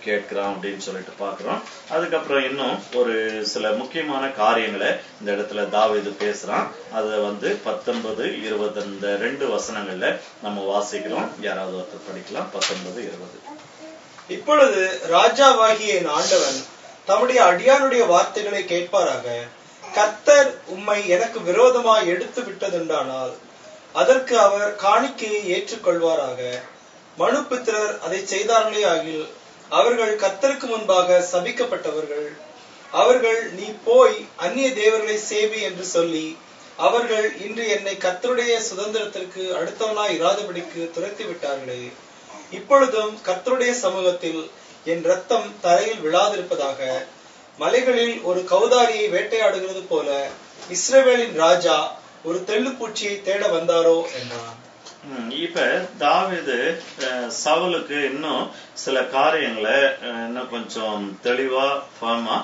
A: கேட்கிறான் அப்படின்னு சொல்லிட்டு பாக்குறோம். அதுக்கப்புறம் இன்னும் ஒரு சில முக்கியமான காரியங்களை இந்த இடத்துல தாவீது பேசுறான். அதை வந்து 19, 20 இந்த 2 வசனங்கள்ல நம்ம வாசிக்கிறோம். யாராவது ஒருத்தர் படிக்கலாம். 19, 20.
B: இப்பொழுது ராஜாவாகிய என் ஆண்டவன் தம்முடைய அடியானுடைய வார்த்தைகளை கேட்பாராக. கர்த்தர் உம்மை எனக்கு விரோதமாய் எடுத்து விட்டதுண்டானால் அதற்கு அவர் காணிக்கையை ஏற்றுக்கொள்வாராக. மனுபுத்திரர் அதை செய்தார்களே ஆகில் அவர்கள் கர்த்தருக்கு முன்பாக சபிக்கப்பட்டவர்கள். அவர்கள் நீ போய் அந்நிய தேவர்களை சேவி என்று சொல்லி அவர்கள் இன்று என்னை கர்த்தருடைய சுதந்திரத்திற்கு அடுத்தவனாய் இராதபடிக்கு துரத்தி விட்டார்களே. இப்பொழுதும் கர்த்தருடைய சமூகத்தில் என் ரத்தம் தரையில் விழாதிருப்பதாக. மலைகளில் ஒரு கௌதாரியை வேட்டையாடுகிறது போல இஸ்ரவேலின் ராஜா ஒரு தெள்ளுப்பூச்சியை தேட வந்தாரோ என்றான்.
A: இப்ப தாவீது சவுலுக்கு இன்னும் சில காரியங்களை இன்னும் கொஞ்சம் தெளிவா ஃபார்மா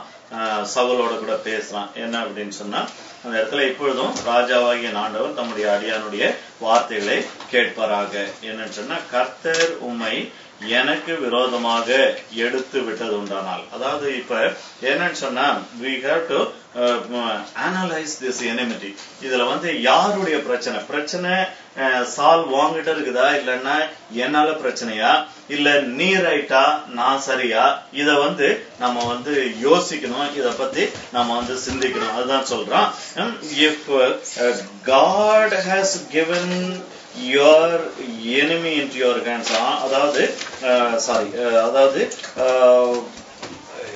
A: சவுலோட கூட பேசுறான். என்ன அப்படின்னு சொன்னா, அந்த இடத்துல இப்பொழுதும் ராஜாவாகிய ஆண்டவர் தம்முடைய அடியானுடைய வார்த்தைகளை கேட்பாராக. என்னன்னு சொன்னா, கர்த்தர் உம்மை எனக்கு விரோதமாக எடுத்து விட்டது உண்டானால், அதாவது இப்ப என்னன்னு சொன்னா, we have to analyze this enmity. இதுல யாருடைய பிரச்சனை சால் வாங்கிட்ட இருக்குதா, இல்லன்னா என்னால பிரச்சனையா, இல்ல நீ ரைட்டா நான் சரியா, இத நம்ம யோசிக்கணும், இத பத்தி நம்ம சிந்திக்கணும். அதுதான் சொல்றான். if God has given your enemy into your hands, அதாவது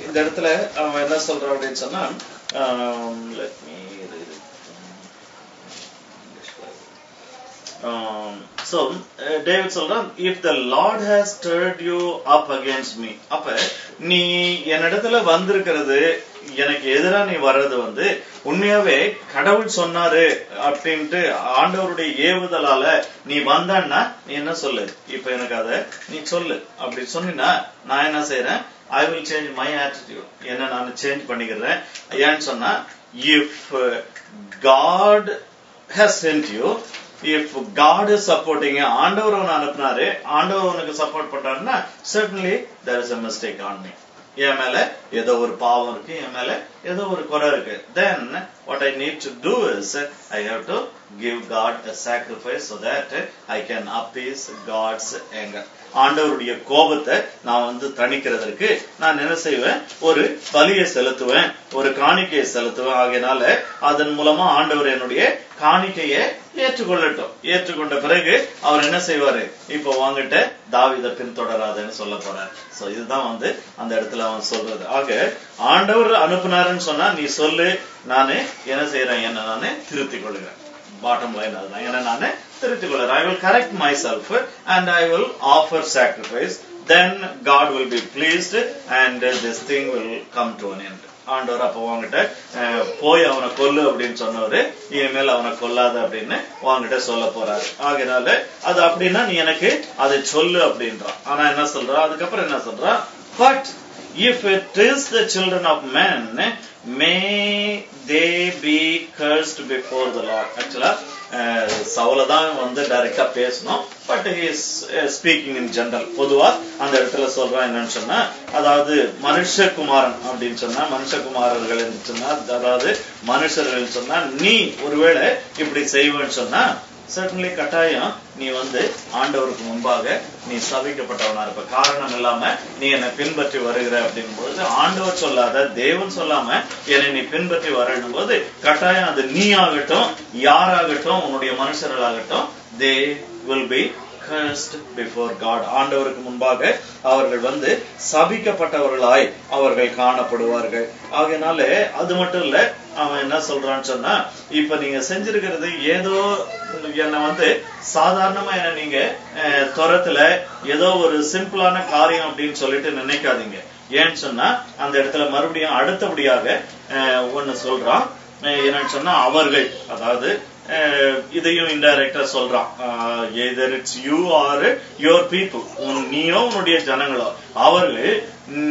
A: இந்த இடத்துல அவன் என்ன சொல்றான் அப்படின்னு சொன்னா, let me read it. So David சொல்றான், if the Lord has stirred you up against me, அப்ப நீ என்னிடத்துல வந்திருக்கிறது, எனக்கு எதிரா நீ வர்றது உண்மையாவே கடவுள் சொன்னாரு அப்படின்ட்டு ஆண்டவருடைய ஏவுதலால நீ வந்தன்னா நீ என்ன சொல்லு, இப்ப எனக்கு அத நீ சொல்லு. அப்படி சொன்னா நான் என்ன செய்யறேன், I will change my attitude, என்ன நான் சேஞ்ச் பண்ணிக்கிறேன். ஏன்னு சொன்னா, if God has sent you, if God is supporting you, ஆண்டவர் உன்னை அனுப்புனாரு, ஆண்டவர் உனக்கு சப்போர்ட் பண்றாருன்னா certainly there is a mistake on me. என் மேல ஏதோ ஒரு பாவம் இருக்கு, என் மேல ஏதோ ஒரு குறை இருக்கு. Then what I need to do is I have to give God a sacrifice so that I can appease God's anger. ஆண்டவருடைய கோபத்தை நான் தணிக்கிறதற்கு நான் என்ன செய்வேன், ஒரு பலியை செலுத்துவேன், ஒரு காணிக்கையை செலுத்துவேன். ஆகையினால அதன் மூலமா ஆண்டவர் என்னுடைய காணிக்கையை ஏற்றுக்கொள்ளட்டும். ஏற்றுக்கொண்ட பிறகு அவர் என்ன செய்வாரு, இப்ப வாங்கிட்ட தாவீதை பின்தொடராதன்னு சொல்ல போறார். சோ இதுதான் அந்த இடத்துல அவன் சொல்றது. ஆக ஆண்டவர் அனுப்புனாருன்னு சொன்னா நீ சொல்லு, நானு என்ன செய்யறேன், என்ன நானு திருத்திக் கொள்கிறேன். பாட்டம் லைன் அதுதான், என்ன நானு திருத்திக் கொள்கிறேன். I will correct myself and I will offer sacrifice. Then God will be pleased and this thing will come to an end. ஆண்டவர் அப்ப வாங்கிட்ட போய் அவனை கொல்லு அப்படின்னு சொன்னவரு இனிமேல் அவனை கொல்லாத அப்படின்னு வாங்கிட்ட சொல்ல போறாரு. ஆகையினால அது அப்படின்னா நீ எனக்கு அதை சொல்லு அப்படின்றான். ஆனா என்ன சொல்றா, அதுக்கப்புறம் என்ன சொல்றா, but if it is the children of men, may they be cursed before the Lord. Actually சவுலதான் டைரக்டா பேசணும், but he is speaking in general. பொதுவா அந்த இடத்துல சொல்றான் என்னன்னு சொன்னா, அதாவது மனுஷகுமாரன் அப்படின்னு சொன்னா, மனுஷகுமாரர்கள் சொன்னா, அதாவது மனுஷர்கள் சொன்னா, நீ ஒருவேளை இப்படி செய்வேன்னு சொன்னா certainly கட்டாயம் நீ ஆண்டவருக்கு முன்பாக நீ சபிக்கப்பட்டவனா இருப்ப. காரணம் இல்லாம நீ என்னை பின்பற்றி வருகிற அப்படின் போது, ஆண்டவர் சொல்லாத தேவன் சொல்லாம என்னை நீ பின்பற்றி வரணும் போது கட்டாயம் அது நீ ஆகட்டும், யாராகட்டும், உன்னுடைய மனுஷர்களாகட்டும், they will be cursed before God. ஆண்டவருக்கு முன்பாக அவர்கள் சபிக்கப்பட்டவர்களாய் அவர்கள் காணப்படுவார்கள். ஆகையினால அது மட்டும் இல்ல, அவன் என்ன சொல்றான்னு சொன்னா, இப்ப நீங்க செஞ்சிருக்கிறது ஏதோ என்ன சாதாரணமா என்ன நீங்க துரத்துல ஏதோ ஒரு சிம்பிளான காரியம் அப்படின்னு சொல்லிட்டு நினைக்காதீங்க. ஏன்னு சொன்னா அந்த இடத்துல மறுபடியும் அடுத்தபடியாக ஒண்ணு சொல்றான். என்னன்னு சொன்னா, அவர்கள், அதாவது இதையும் இன்டைரக்டா சொல்றான், either it's you or your people, நீயோ உன்னுடைய ஜனங்களோ, அவர்கள்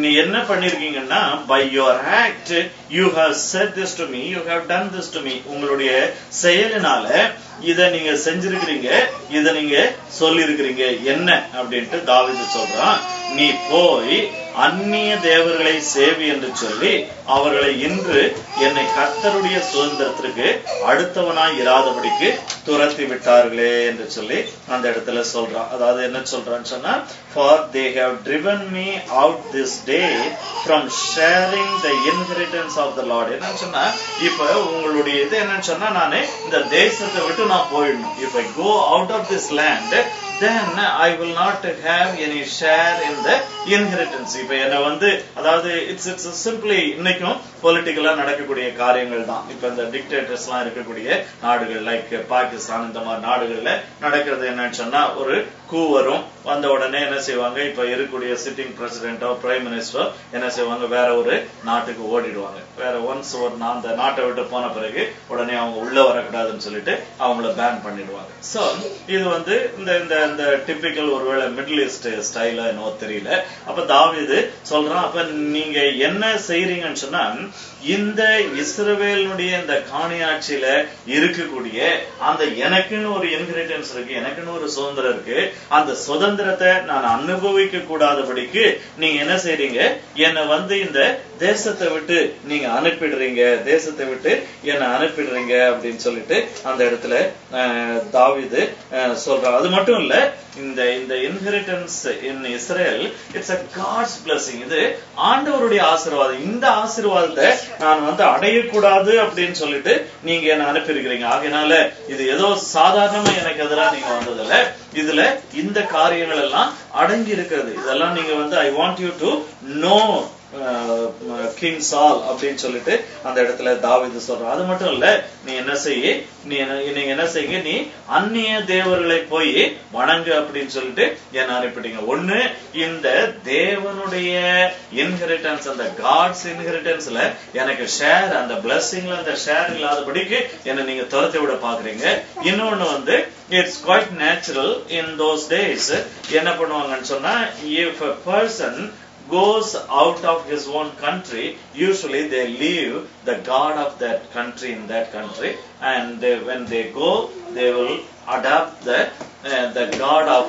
A: நீ என்ன பண்ணிருக்கீங்கன்னா, by your act you have said this to me, you have done this to me. உங்களுடைய செயலினால இத நீங்க செஞ்சிருக்கிறீங்க, இத நீங்க சொல்லி இருக்கிறீங்க. என்ன அப்படின்ட்டு தாவீது சொல்றான், நீ போய் அந்நிய தேவர்களை சேவி என்று சொல்லி அவர்களை இன்று என்னை கர்த்தருடைய சுதந்திரத்திற்கு அடுத்தவனாய் இராதபடிக்கு துரத்தி விட்டார்களே என்று சொல்லி அந்த இடத்துல சொல்றான். அதாவது என்ன சொல்றான்னு சொன்னா, for they have driven me out this day from sharing the inheritance of the Lord. என்னன்னு சொன்னா, இப்ப உங்களுடைய இது என்னன்னு சொன்னா, நானே இந்த தேசத்தை விட்டு நான் போயிடணும். If I go out of this land, then I will not have any share in the inheritance. இப்ப என்ன வந்து, அதாவது it's simply இன்னைக்கும் பொலிட்டிக்கலா நடக்கக்கூடிய காரியங்கள் தான். இப்ப இந்த டிக்டேட்டர்ஸ் எல்லாம் இருக்கக்கூடிய நாடுகள் லைக் பாகிஸ்தான், இந்த மாதிரி நாடுகள்ல நடக்கிறது என்னன்னு சொன்னா, ஒரு கூ வரும், வந்த உடனே என்ன செய்வாங்க, இப்ப இருக்கக்கூடிய சிட்டிங் பிரசிடென்டோ பிரைம் மினிஸ்டரோ என்ன செய்வாங்க, வேற ஒரு நாட்டுக்கு ஓடிடுவாங்க. வேற ஒன்ஸ் ஒரு அந்த நாட்டை விட்டு போன பிறகு உடனே அவங்க உள்ள வரக்கூடாதுன்னு சொல்லிட்டு அவங்கள பேன் பண்ணிடுவாங்க. சோ இது வந்து இந்த டிபிக்கல் ஒருவேளை மிடில் ஈஸ்ட் ஸ்டைல என்னவோ தெரியல. அப்ப தாவீது சொல்றான், அப்ப நீங்க என்ன செய்றீங்கன்னு சொன்னா, இந்த இஸ்ரவேலுடைய இந்த காணியாட்சியில இருக்கக்கூடிய அந்த எனக்குன்னு ஒரு இன்ஹெரிட்டன்ஸ் இருக்கு, எனக்குன்னு ஒரு சுதந்திரம் இருக்கு, அந்த சுதந்திரத்தை நான் அனுபவிக்க கூடாதபடிக்கு நீங்க என்ன செய்றீங்க, என்னை வந்து இந்த தேசத்தை விட்டு நீங்க அனுப்பிடுறீங்க, தேசத்தை விட்டு என்னை அனுப்பிடுறீங்க அப்படின்னு சொல்லிட்டு அந்த இடத்துல தாவீது சொல்றான். அது மட்டும் இல்ல, இந்த inheritance in Israel it's a God's blessing. இது ஆண்டவருடைய ஆசீர்வாதம். இந்த ஆசீர்வாதத்தை நான் வந்து அடையக்கூடாது அப்படின்னு சொல்லிட்டு நீங்க என்ன அனுப்பியிருக்கிறீங்க. ஆகையினால இது ஏதோ சாதாரணமா எனக்கு எதிராக நீங்க வந்ததில்ல, இதுல இந்த காரியங்கள் எல்லாம் அடங்கி இருக்கிறது. இதெல்லாம் நீங்க வந்து I want you to know king சால் அப்படின்னு சொல்லிட்டு அந்த இடத்துல தாவீது சொல்றான். அது மட்டும் இல்ல, நீ என்ன செய்ய, நீங்க என்ன செய்யுங்க, நீ அந்நிய தேவர்களை போய் வணங்கு அப்படின்னு சொல்லிட்டு என்ன அனுப்பிட்டீங்க. ஒண்ணு, இந்த தேவனுடைய இன்ஹெரிட்டன்ஸ், அந்த காட்ஸ் இன்ஹெரிட்டன்ஸ்ல எனக்கு ஷேர், அந்த பிளஸிங்ல அந்த ஷேர் இல்லாதபடிக்கு என்ன நீங்க துரத்தி விட பாக்குறீங்க. இன்னொன்னு வந்து, it's quite natural in those days என்ன பண்ணுவாங்கன்னு சொன்னா, if a person goes out of his own country, usually they leave the god of that country in that country, and when they go, they will adopt the god of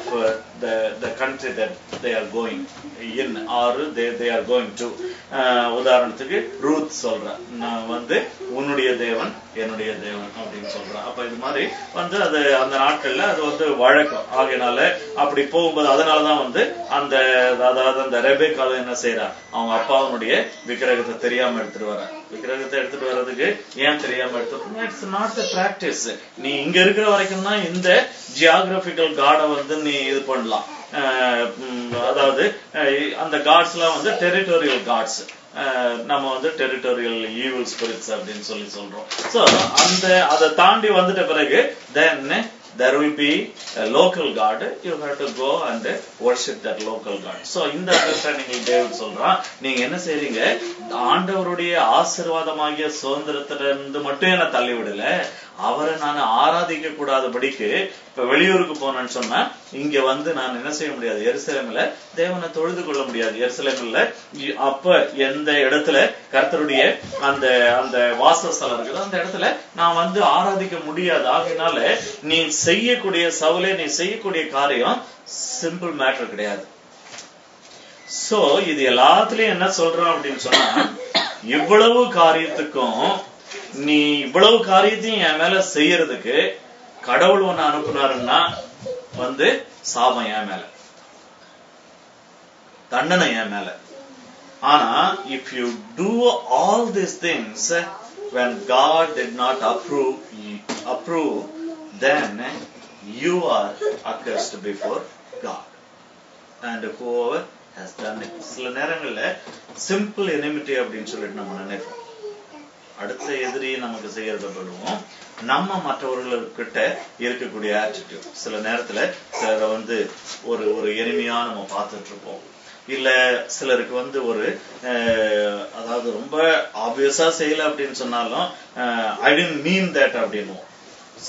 A: the country that they are going in, or they are going to. உதாரணத்துக்கு Ruth சொல்றான், நான் வந்து உன்னுடைய தேவன் என்னுடைய தேவன் அப்படின்னு சொல்றான். அப்ப இது மாதிரி வந்து அது அந்த நாட்கள்ல அது வந்து வழக்கம். ஆகையினால அப்படி போகும்போது அதனாலதான் வந்து அந்த அதாவது அந்த ரெபேக்கால என்ன செய்யறா, அவங்க அப்பாவுடைய விக்கிரகத்தை தெரியாம எடுத்துட்டு வர. விக்கிரகத்தை எடுத்துட்டு வர்றதுக்கு ஏன் தெரியாம எடுத்து, இட்ஸ் நாட் a practice. நீ இங்க இருக்கிற வரைக்கும் தான் இந்த ஜியாகிரபிக்கல் கார்டை வந்து நீ இது பண்ணலாம். அதாவது அந்த காட்ஸ் எல்லாம் வந்து டெரிட்டோரியல் காட்ஸ், நம்ம வந்து டெரிட்டோரியல் ஈவில் ஸ்பிரிட்ஸ் அப்படின்னு சொல்லி சொல்றோம். சோ அந்த அதை தாண்டி வந்துட்ட பிறகு then there will be a local god, you have to go and worship that local god. So இந்த அண்டர்ஸ்டாண்டிங் டேவிட் சொல்றான், நீங்க என்ன செய்றீங்க, ஆண்டவருடைய ஆசீர்வாதமாகிய சுதந்திரத்திலிருந்து மட்டும் என்ன தள்ளி விடல, அவரை நான் ஆராதிக்க கூடாதபடிக்கு. இப்ப வெளியூருக்கு போனேன்னு சொன்னா, இங்க வந்து நான் என்ன செய்ய முடியாது, எருசலேம்ல தேவனை தொழுது கொள்ள முடியாது. எருசலேம்ல அப்ப எந்த இடத்துல கர்த்தருடைய அந்த அந்த வாசஸ்தலம் இருக்குது, அந்த இடத்துல நான் வந்து ஆராதிக்க முடியாது. ஆகையினால நீ செய்யக்கூடிய சவுலே, நீ செய்யக்கூடிய காரியம் சிம்பிள் மேட்டர் கிடையாது. சோ இது எல்லாத்துலயும் என்ன சொல்றோம் அப்படின்னு சொன்னா, இவ்வளவு காரியத்துக்கும் நீ இவ்வளவு காரியத்தையும் என் மேல செய்யறதுக்கு கடவுள் ஒண்ணு அனுப்புனாருன்னா வந்து சாபம் என் மேல, தண்டனை என் மேல. ஆனா if you do all these things when God did not approve, then you are accursed before God and whoever has done it. சில நேரங்கள்ல சிம்பிள் எனிமிட்டி அப்படின்னு சொல்லிட்டு நம்ம நினைப்போம், அடுத்த எதிரியை நமக்கு செய்யறத படுவோம். நம்ம மற்றவர்கள்கிட்ட இருக்கக்கூடிய ஆட்டிடியூட் சில நேரத்துல சிலரை வந்து ஒரு எளிமையா நம்ம பார்த்துட்டு இருப்போம். இல்ல சிலருக்கு வந்து ஒரு அதாவது ரொம்ப ஆப்வியஸா செய்யல அப்படின்னு சொன்னாலும் ஐ டிடன்ட் மீன் தட் அப்படின்னு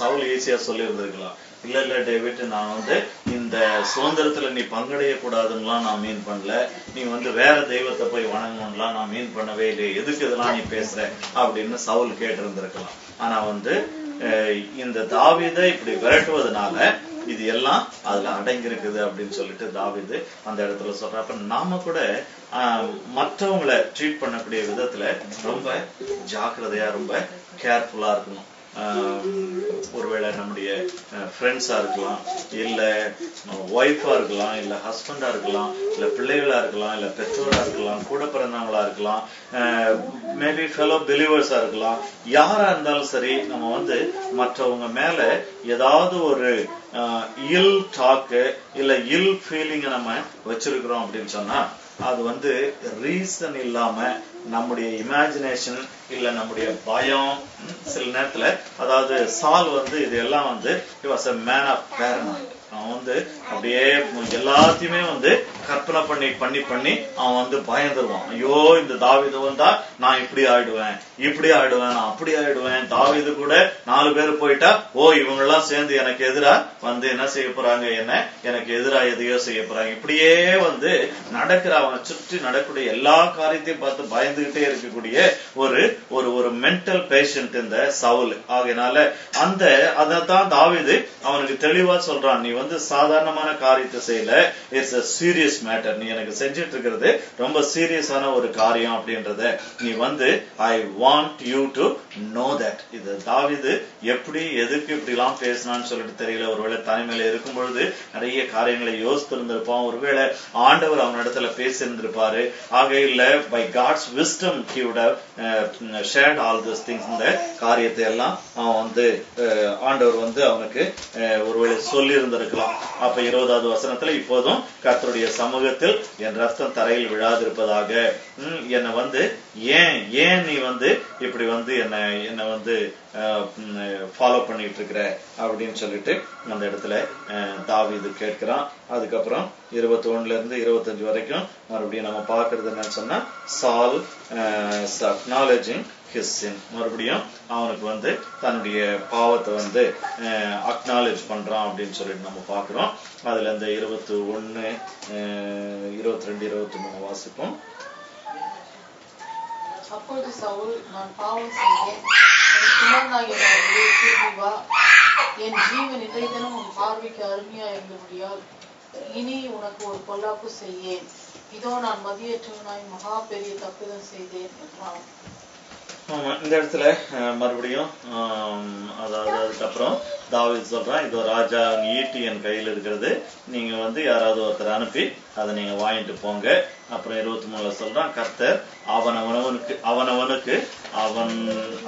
A: சவுல் ஈஸியா சொல்லி இருந்திருக்கலாம். இல்ல டேவிட், நான் வந்து இந்த சுதந்திரத்துல நீ பங்கடைய கூடாதுன்னெலாம் நான் மீன் பண்ணல, நீ வந்து வேற தெய்வத்தை போய் வணங்கணும்லாம் நான் மீன் பண்ணவே இல்லையே, எதுக்கு இதெல்லாம் நீ பேசுற அப்படின்னு சவுல் கேட்டு இருந்திருக்கலாம். ஆனா வந்து இந்த தாவீதை இப்படி விரட்டுவதனால இது எல்லாம் அதுல அடங்கி இருக்குது அப்படின்னு சொல்லிட்டு தாவீது அந்த இடத்துல சொல்ற. அப்ப நாம கூட மற்றவங்களை ட்ரீட் பண்ணக்கூடிய விதத்துல ரொம்ப ஜாக்கிரதையா ரொம்ப கேர்ஃபுல்லா இருக்கணும். ஒருவேளை நம்முடைய ஃப்ரெண்ட்ஸா இருக்கலாம், இல்ல ஒய்ஃபா இருக்கலாம், இல்ல ஹஸ்பண்டா இருக்கலாம், இல்ல பிள்ளைகளா இருக்கலாம், இல்ல பெற்றோரா இருக்கலாம், கூட பிறந்தவங்களா இருக்கலாம், மேபி ஃபெலோ பிலீவர்ஸா இருக்கலாம். யாரா இருந்தாலும் சரி, நம்ம மற்றவங்க மேல ஏதாவது ஒரு இல் டாக்கு இல்ல இல் ஃபீலிங்க நம்ம வச்சிருக்கிறோம் அப்படின்னு சொன்னா அது ரீசன் இல்லாம நம்முடைய இமேஜினேஷன் இல்ல நம்முடைய பயம். சில நேரத்துல அதாவது சால் இது எல்லாம் he was a man of paranoid. அவன் அப்படியே எல்லாத்தையுமே கற்பனை பண்ணி பண்ணி பண்ணி அவன் பயந்துருவான். ஐயோ, இந்த தாவீது வந்தா நான் இப்படி ஆயிடுவேன், நான் அப்படி ஆயிடுவேன். தாவீது கூட 4 பேர் போயிட்டா, ஓ இவங்க எல்லாம் சேர்ந்து எனக்கு எதிரா என்ன செய்ய போறாங்க, எனக்கு எதிரா எதையோ செய்ய போறாங்க. இப்படியே நடக்கிற அவனை சுற்றி நடக்கூடிய எல்லா காரியத்தையும் பார்த்து பயந்துகிட்டே இருக்கக்கூடிய ஒரு மென்டல் பேஷண்ட் இந்த சவுல். ஆகையினால அதான் தாவீது அவனுக்கு தெளிவா சொல்றான், நீ சாதாரணமான காரியத்தை செய்யல, இட்ஸ் a serious matter. நீ எனக்கு செஞ்சிட்டு இருக்கிறது ரொம்ப சீரியஸான ஒரு காரியம் அப்படின்றத நீ I want you to know that. இது தாவீது எப்படி எதுக்கு இப்படி எல்லாம் பேசினான்னு சொல்லிட்டு தெரியல. ஒருவேளை தனிமையில இருக்கும் பொழுது நிறைய காரியங்களை யோசித்து இருந்திருப்பான். ஒருவேளை ஆண்டவர் அவன் இடத்துல பேசி இருந்திருப்பாரு. ஆக இல்ல by God's wisdom he would have shared all those things. இந்த காரியத்தை எல்லாம் அவன் ஆண்டவர் அவனுக்கு ஒருவேளை சொல்லி இருந்திருக்கலாம். அப்ப 20வது வசனத்துல, இப்போதும் கர்த்தருடைய சமூகத்தில் என் ரத்தம் தரையில் விழாதிருப்பதாக, என்னை ஏன் நீ இப்படி என்ன ஃபாலோ பண்ணிட்டு இருக்கிற அப்படின்னு சொல்லிட்டு அந்த இடத்துல தாவீது கேட்கிறான். அதுக்கப்புறம் 21ல இருந்து 25 வரைக்கும் மறுபடியும் நம்ம பாக்குறது என்னன்னு சொன்னா, சால் acknowledging his sin. மறுபடியும் அவனுக்கு தன்னுடைய பாவத்தை அக்னாலேஜ் பண்றான் அப்படின்னு சொல்லிட்டு நம்ம பாக்குறோம். அதுல இந்த 21, 22, 23 வாசிப்போம்.
D: அப்பொழுது சவுல், நான் பாவம் செய்தேன், என் குமாரனாகிய தாவீதே, திரும்பி வா, என் ஜீவன் இன்றைய தினம் உன் பார்வைக்கு அருமையா இருந்தபடியால் இனி உனக்கு ஒரு பொல்லாப்பு செய்யேன். இதோ நான் மதியற்றவனாய் மகா பெரிய தப்புதல் செய்தேன் என்றான்.
A: இந்த இடத்துல மறுபடியும் அதாவது அதுக்கப்புறம் தாவீது சொல்றான், இதோ ராஜா ஈட்டி என் கையில் இருக்கிறது, நீங்க யாராவது ஒருத்தர் அனுப்பி அதை நீங்க வாங்கிட்டு போங்க. அப்புறம் 23ல சொல்றான், கர்த்தர்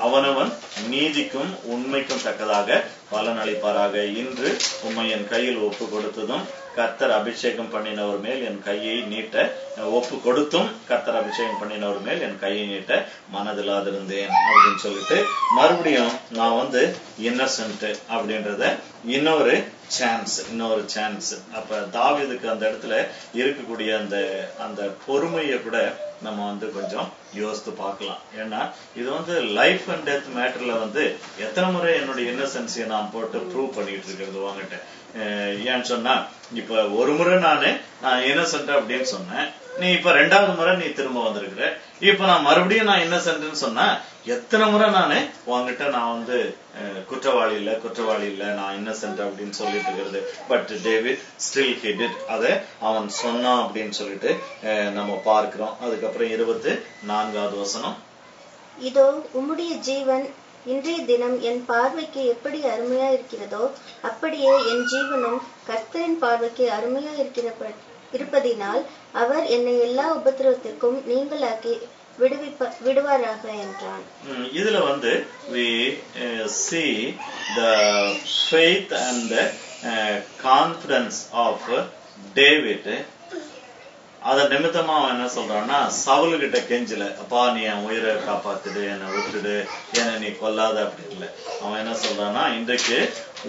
A: அவனவன் நீதிக்கும் உண்மைக்கும் தக்கதாக பலன் அளிப்பாராக. இன்று உம்மை என் கையில் ஒப்பு கொடுத்ததும் கர்த்தர் அபிஷேகம் பண்ணினவர் மேல் என் கையை நீட்ட ஒப்பு கொடுத்தும் கர்த்தர் அபிஷேகம் பண்ணினவர் மேல் என் கையை நீட்ட மனதில்லாதிருந்தேன் அப்படின்னு சொல்லிட்டு மறுபடியும் நான் இன்னசென்ட் அப்படின்றத இன்னொரு சான்ஸ். அப்ப தாவீதுக்கு அந்த இடத்துல இருக்கக்கூடிய அந்த பொறுமையை கூட நம்ம கொஞ்சம் யோசித்து பார்க்கலாம். ஏன்னா இது லைஃப் அண்ட் டெத் மேட்டர்ல எத்தனை முறை என்னுடைய இன்னசென்ஸை நான் போட்டு ப்ரூவ் பண்ணிட்டு இருக்கிறது வாங்கிட்ட. ஏன்னு சொன்னா, இப்ப ஒரு முறை நான் இன்னசென்ட் அப்படின்னு சொன்னேன், நீ இப்ப 2வது முறை நீ திரும்ப வந்திருக்கிற. இப்ப நான் மறுபடியும் நான் இன்னசென்ட்னு சொன்னா, எத்தனை முறை நானு உங்ககிட்ட நான் குற்றவாளி இல்ல நான் இன்னசென்ட் அப்படின்னு சொல்லிட்டு இருக்கிறது. But David still he did, அதை அவன் சொன்னான் அப்படின்னு சொல்லிட்டு நம்ம பார்க்கிறோம். அதுக்கப்புறம் 24வது வசனம்,
E: இதோ உம்முடைய ஜீவன் இன்றைய தினம் என் பார்வைக்கு எப்படி அருமையா இருக்கிறதோ அப்படியே என் ஜீவனும் கர்த்தரின் பார்வைக்கு அருமையா இருப்பதினால் அவர் என்னை எல்லா உபத்திரவத்திற்கும் நீங்களாக்கி விடுவாராக என்றான்.
A: இதுல we see the faith and the confidence of David. அத நிமித்தமா அவன் என்ன சொல்றான்னா, சவுல் கிட்ட கெஞ்சல, அப்பா நீ என் உயிரை காப்பாத்துடு, என்னை விட்டுடு, என்னை நீ கொல்லாத அப்படி இல்லை. அவன் என்ன சொல்றான்னா, இன்றைக்கு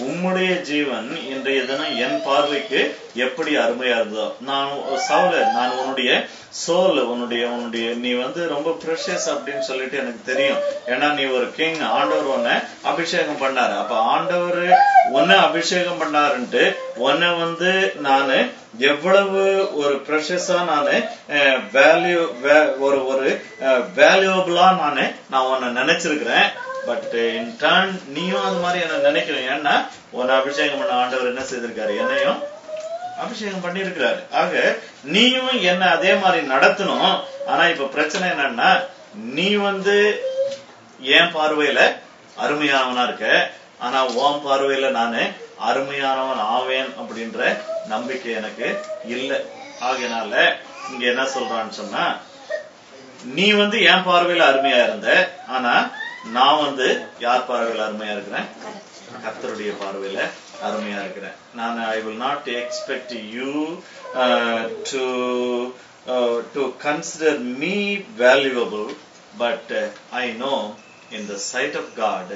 A: உம்முடைய ஜீவன் இன்றைய தினம் என் பார்வைக்கு எப்படி அருமையா இருந்ததோ, நான் உன்னுடைய சோல், உன்னுடைய நீ ரொம்ப ப்ரெஷியஸ் அப்படின்னு சொல்லிட்டு எனக்கு தெரியும். ஏன்னா நீ ஒரு கிங், ஆண்டவர் உன்னை அபிஷேகம் பண்ணாரு. அப்ப ஆண்டவர் உன்னை அபிஷேகம் பண்ணாருன்ட்டு உன்னை நானு எவ்வளவு ஒரு ப்ரெஷஸா நானு வேல்யூபிளா நான் உன்னை நினைச்சிருக்கிறேன். பட் இன் டர்ன் நீயும் அது மாதிரி என்ன நினைக்கிறேன். ஏன்னா உன்னை அபிஷேகம் பண்ண ஆண்டவர் என்ன செய்திருக்காரு, என்னையும் அபிஷேகம் பண்ணி இருக்கிறாரு. ஆக நீயும் என்ன அதே மாதிரி நடத்தணும். ஆனா இப்ப பிரச்சனை என்னன்னா, நீ என் பார்வையில அருமையானவனா இருக்க, ஆனா உன் பார்வையில நானு அருமையானவன் ஆவேன் அப்படின்ற நம்பிக்கை எனக்கு இல்லை. ஆகையினால இங்க என்ன சொல்றான்னு சொன்னா, நீ என் பார்வையில அருமையா இருந்த, ஆனா நான் யார் பார்வையில அருமையா இருக்கிறேன், கர்த்தருடைய பார்வையில அருமையா இருக்கிறேன். நான் I will not expect you to consider me valuable, but I know in the sight of God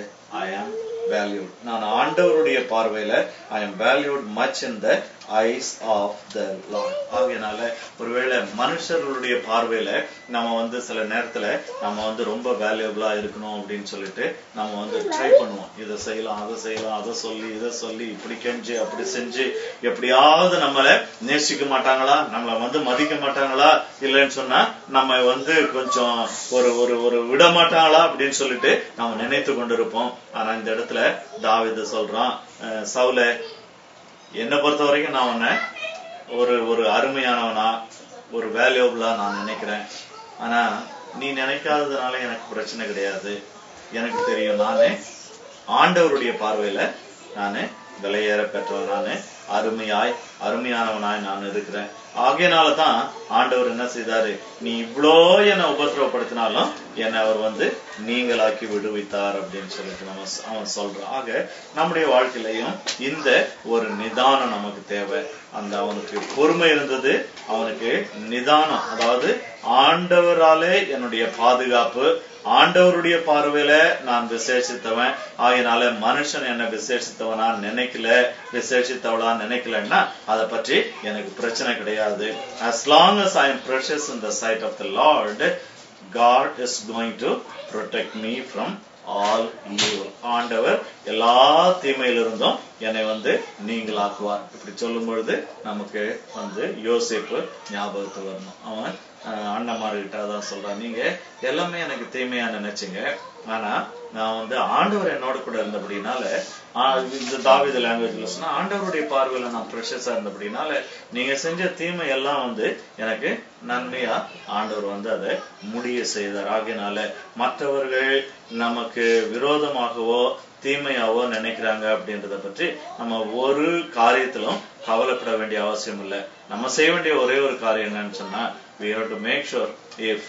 A: I am valued. நான் ஆண்டவருடைய பார்வையில I am valued much in the eyes of the Lord. ஆகையினால ஒருவேளை மனுஷர்களுடைய பார்வையில நம்ம சில நேரத்துல நம்ம ரொம்ப வேல்யூபிளா இருக்கணும் அப்படின்னு சொல்லிட்டு நம்ம ட்ரை பண்ணுவோம். இதை செய்யலாம், அதை செய்யலாம், அதை சொல்லி இதை சொல்லி இப்படி கெஞ்சு அப்படி செஞ்சு எப்படியாவது நம்மளை நேசிக்க மாட்டாங்களா, நம்மளை மதிக்க மாட்டாங்களா, இல்லைன்னு சொன்னா நம்ம கொஞ்சம் ஒரு ஒரு ஒரு விட மாட்டாங்களா அப்படின்னு சொல்லிட்டு நம்ம நினைத்து கொண்டிருப்போம். ஆனா இந்த இடத்துல தாவீது சொல்றான், சவுலே, என்னை பொறுத்த வரைக்கும் நான் உன்னை ஒரு அருமையானவனா, ஒரு வேல்யூபிளா நான் நினைக்கிறேன். ஆனா நீ நினைக்காததுனால எனக்கு பிரச்சனை கிடையாது. எனக்கு தெரியும், நானு ஆண்டவருடைய பார்வையில நானு விலையேற பெற்றவன், நானு அருமையானவனாய் நான் இருக்கிறேன். ஆகையினாலதான் ஆண்டவர் என்ன செய்தாரு, நீ இவ்வளோ என்னை உபத்திரவப்படுத்தினாலும் என்னை அவர் நீங்களாக்கி விடுவித்தார் அப்படின்னு சொல்லிட்டு அவன் சொல்றான். ஆக நம்முடைய வாழ்க்கையிலையும் இந்த ஒரு நிதானம் நமக்கு தேவை. அவனுக்கு பொறுமை இருந்தது, அவனுக்கு நிதானம், அதாவது ஆண்டவராலே என்னுடைய பாதுகாப்பு, ஆண்டவருடைய பார்வையில நான் விசேஷித்தவன், ஆகையினால மனுஷன் என்ன விசேஷித்தவனா நினைக்கல, விசேஷித்தவளா நினைக்கலன்னா அதை பற்றி எனக்கு பிரச்சனை கிடையாது. As long as I am precious in the sight of the Lord, God is going to protect me from all evil. ஆண்டவர் எல்லா தீமையிலிருந்தும் என்னை நீங்களாக்குவார். இப்படி சொல்லும் பொழுது நமக்கு யோசேப்பு ஞாபகத்துக்கு வரணும். அவன் அண்ணன்மார்கிட்ட அதான் சொல்றான், நீங்க எல்லாமே எனக்கு தீமையா நினைச்சீங்க, ஆனா நான் ஆண்டவர் என்னோட கூட இருந்தபடினால, இந்த தாவீது லாங்குவேஜ்ல சொன்னா ஆண்டவருடைய பார்வையில நான் ப்ரெஷஸா இருந்தபடினால நீங்க செஞ்ச தீமை எல்லாம் எனக்கு நன்மையா ஆண்டவர் அதை முடிய செய்தார். ஆகையினால மற்றவர்கள் நமக்கு விரோதமாகவோ தீமையாவோ நினைக்கிறாங்க அப்படின்றத பற்றி நம்ம ஒரு காரியத்திலும் கவலைப்பட வேண்டிய அவசியம் இல்லை. நம்ம செய்ய வேண்டிய ஒரே ஒரு காரியம் என்னன்னு சொன்னா, we have to make sure if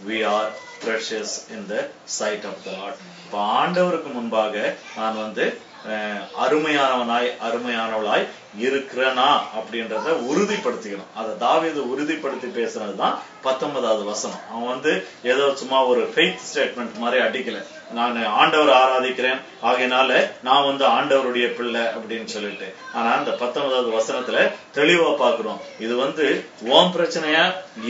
A: we are precious in the sight of the Lord. இப்ப ஆண்டவருக்கு முன்பாக நான் அருமையானவளாய் இருக்கிறனா அப்படின்றத உறுதிப்படுத்திக்கணும். அதை தாவீது உறுதிப்படுத்தி பேசுறதுதான் 19வது வசனம். அவன் ஏதோ சும்மா ஒரு ஃபெய்த் ஸ்டேட்மெண்ட் மாதிரி அடிக்கல, நான் ஆண்டவர் ஆராதிக்கிறேன் ஆகையினால நான் ஆண்டவருடைய பிள்ளை அப்படின்னு சொல்லிட்டு. ஆனா அந்த 19வது வசனத்துல தெளிவா பாக்குறோம், இது உன் பிரச்சனையா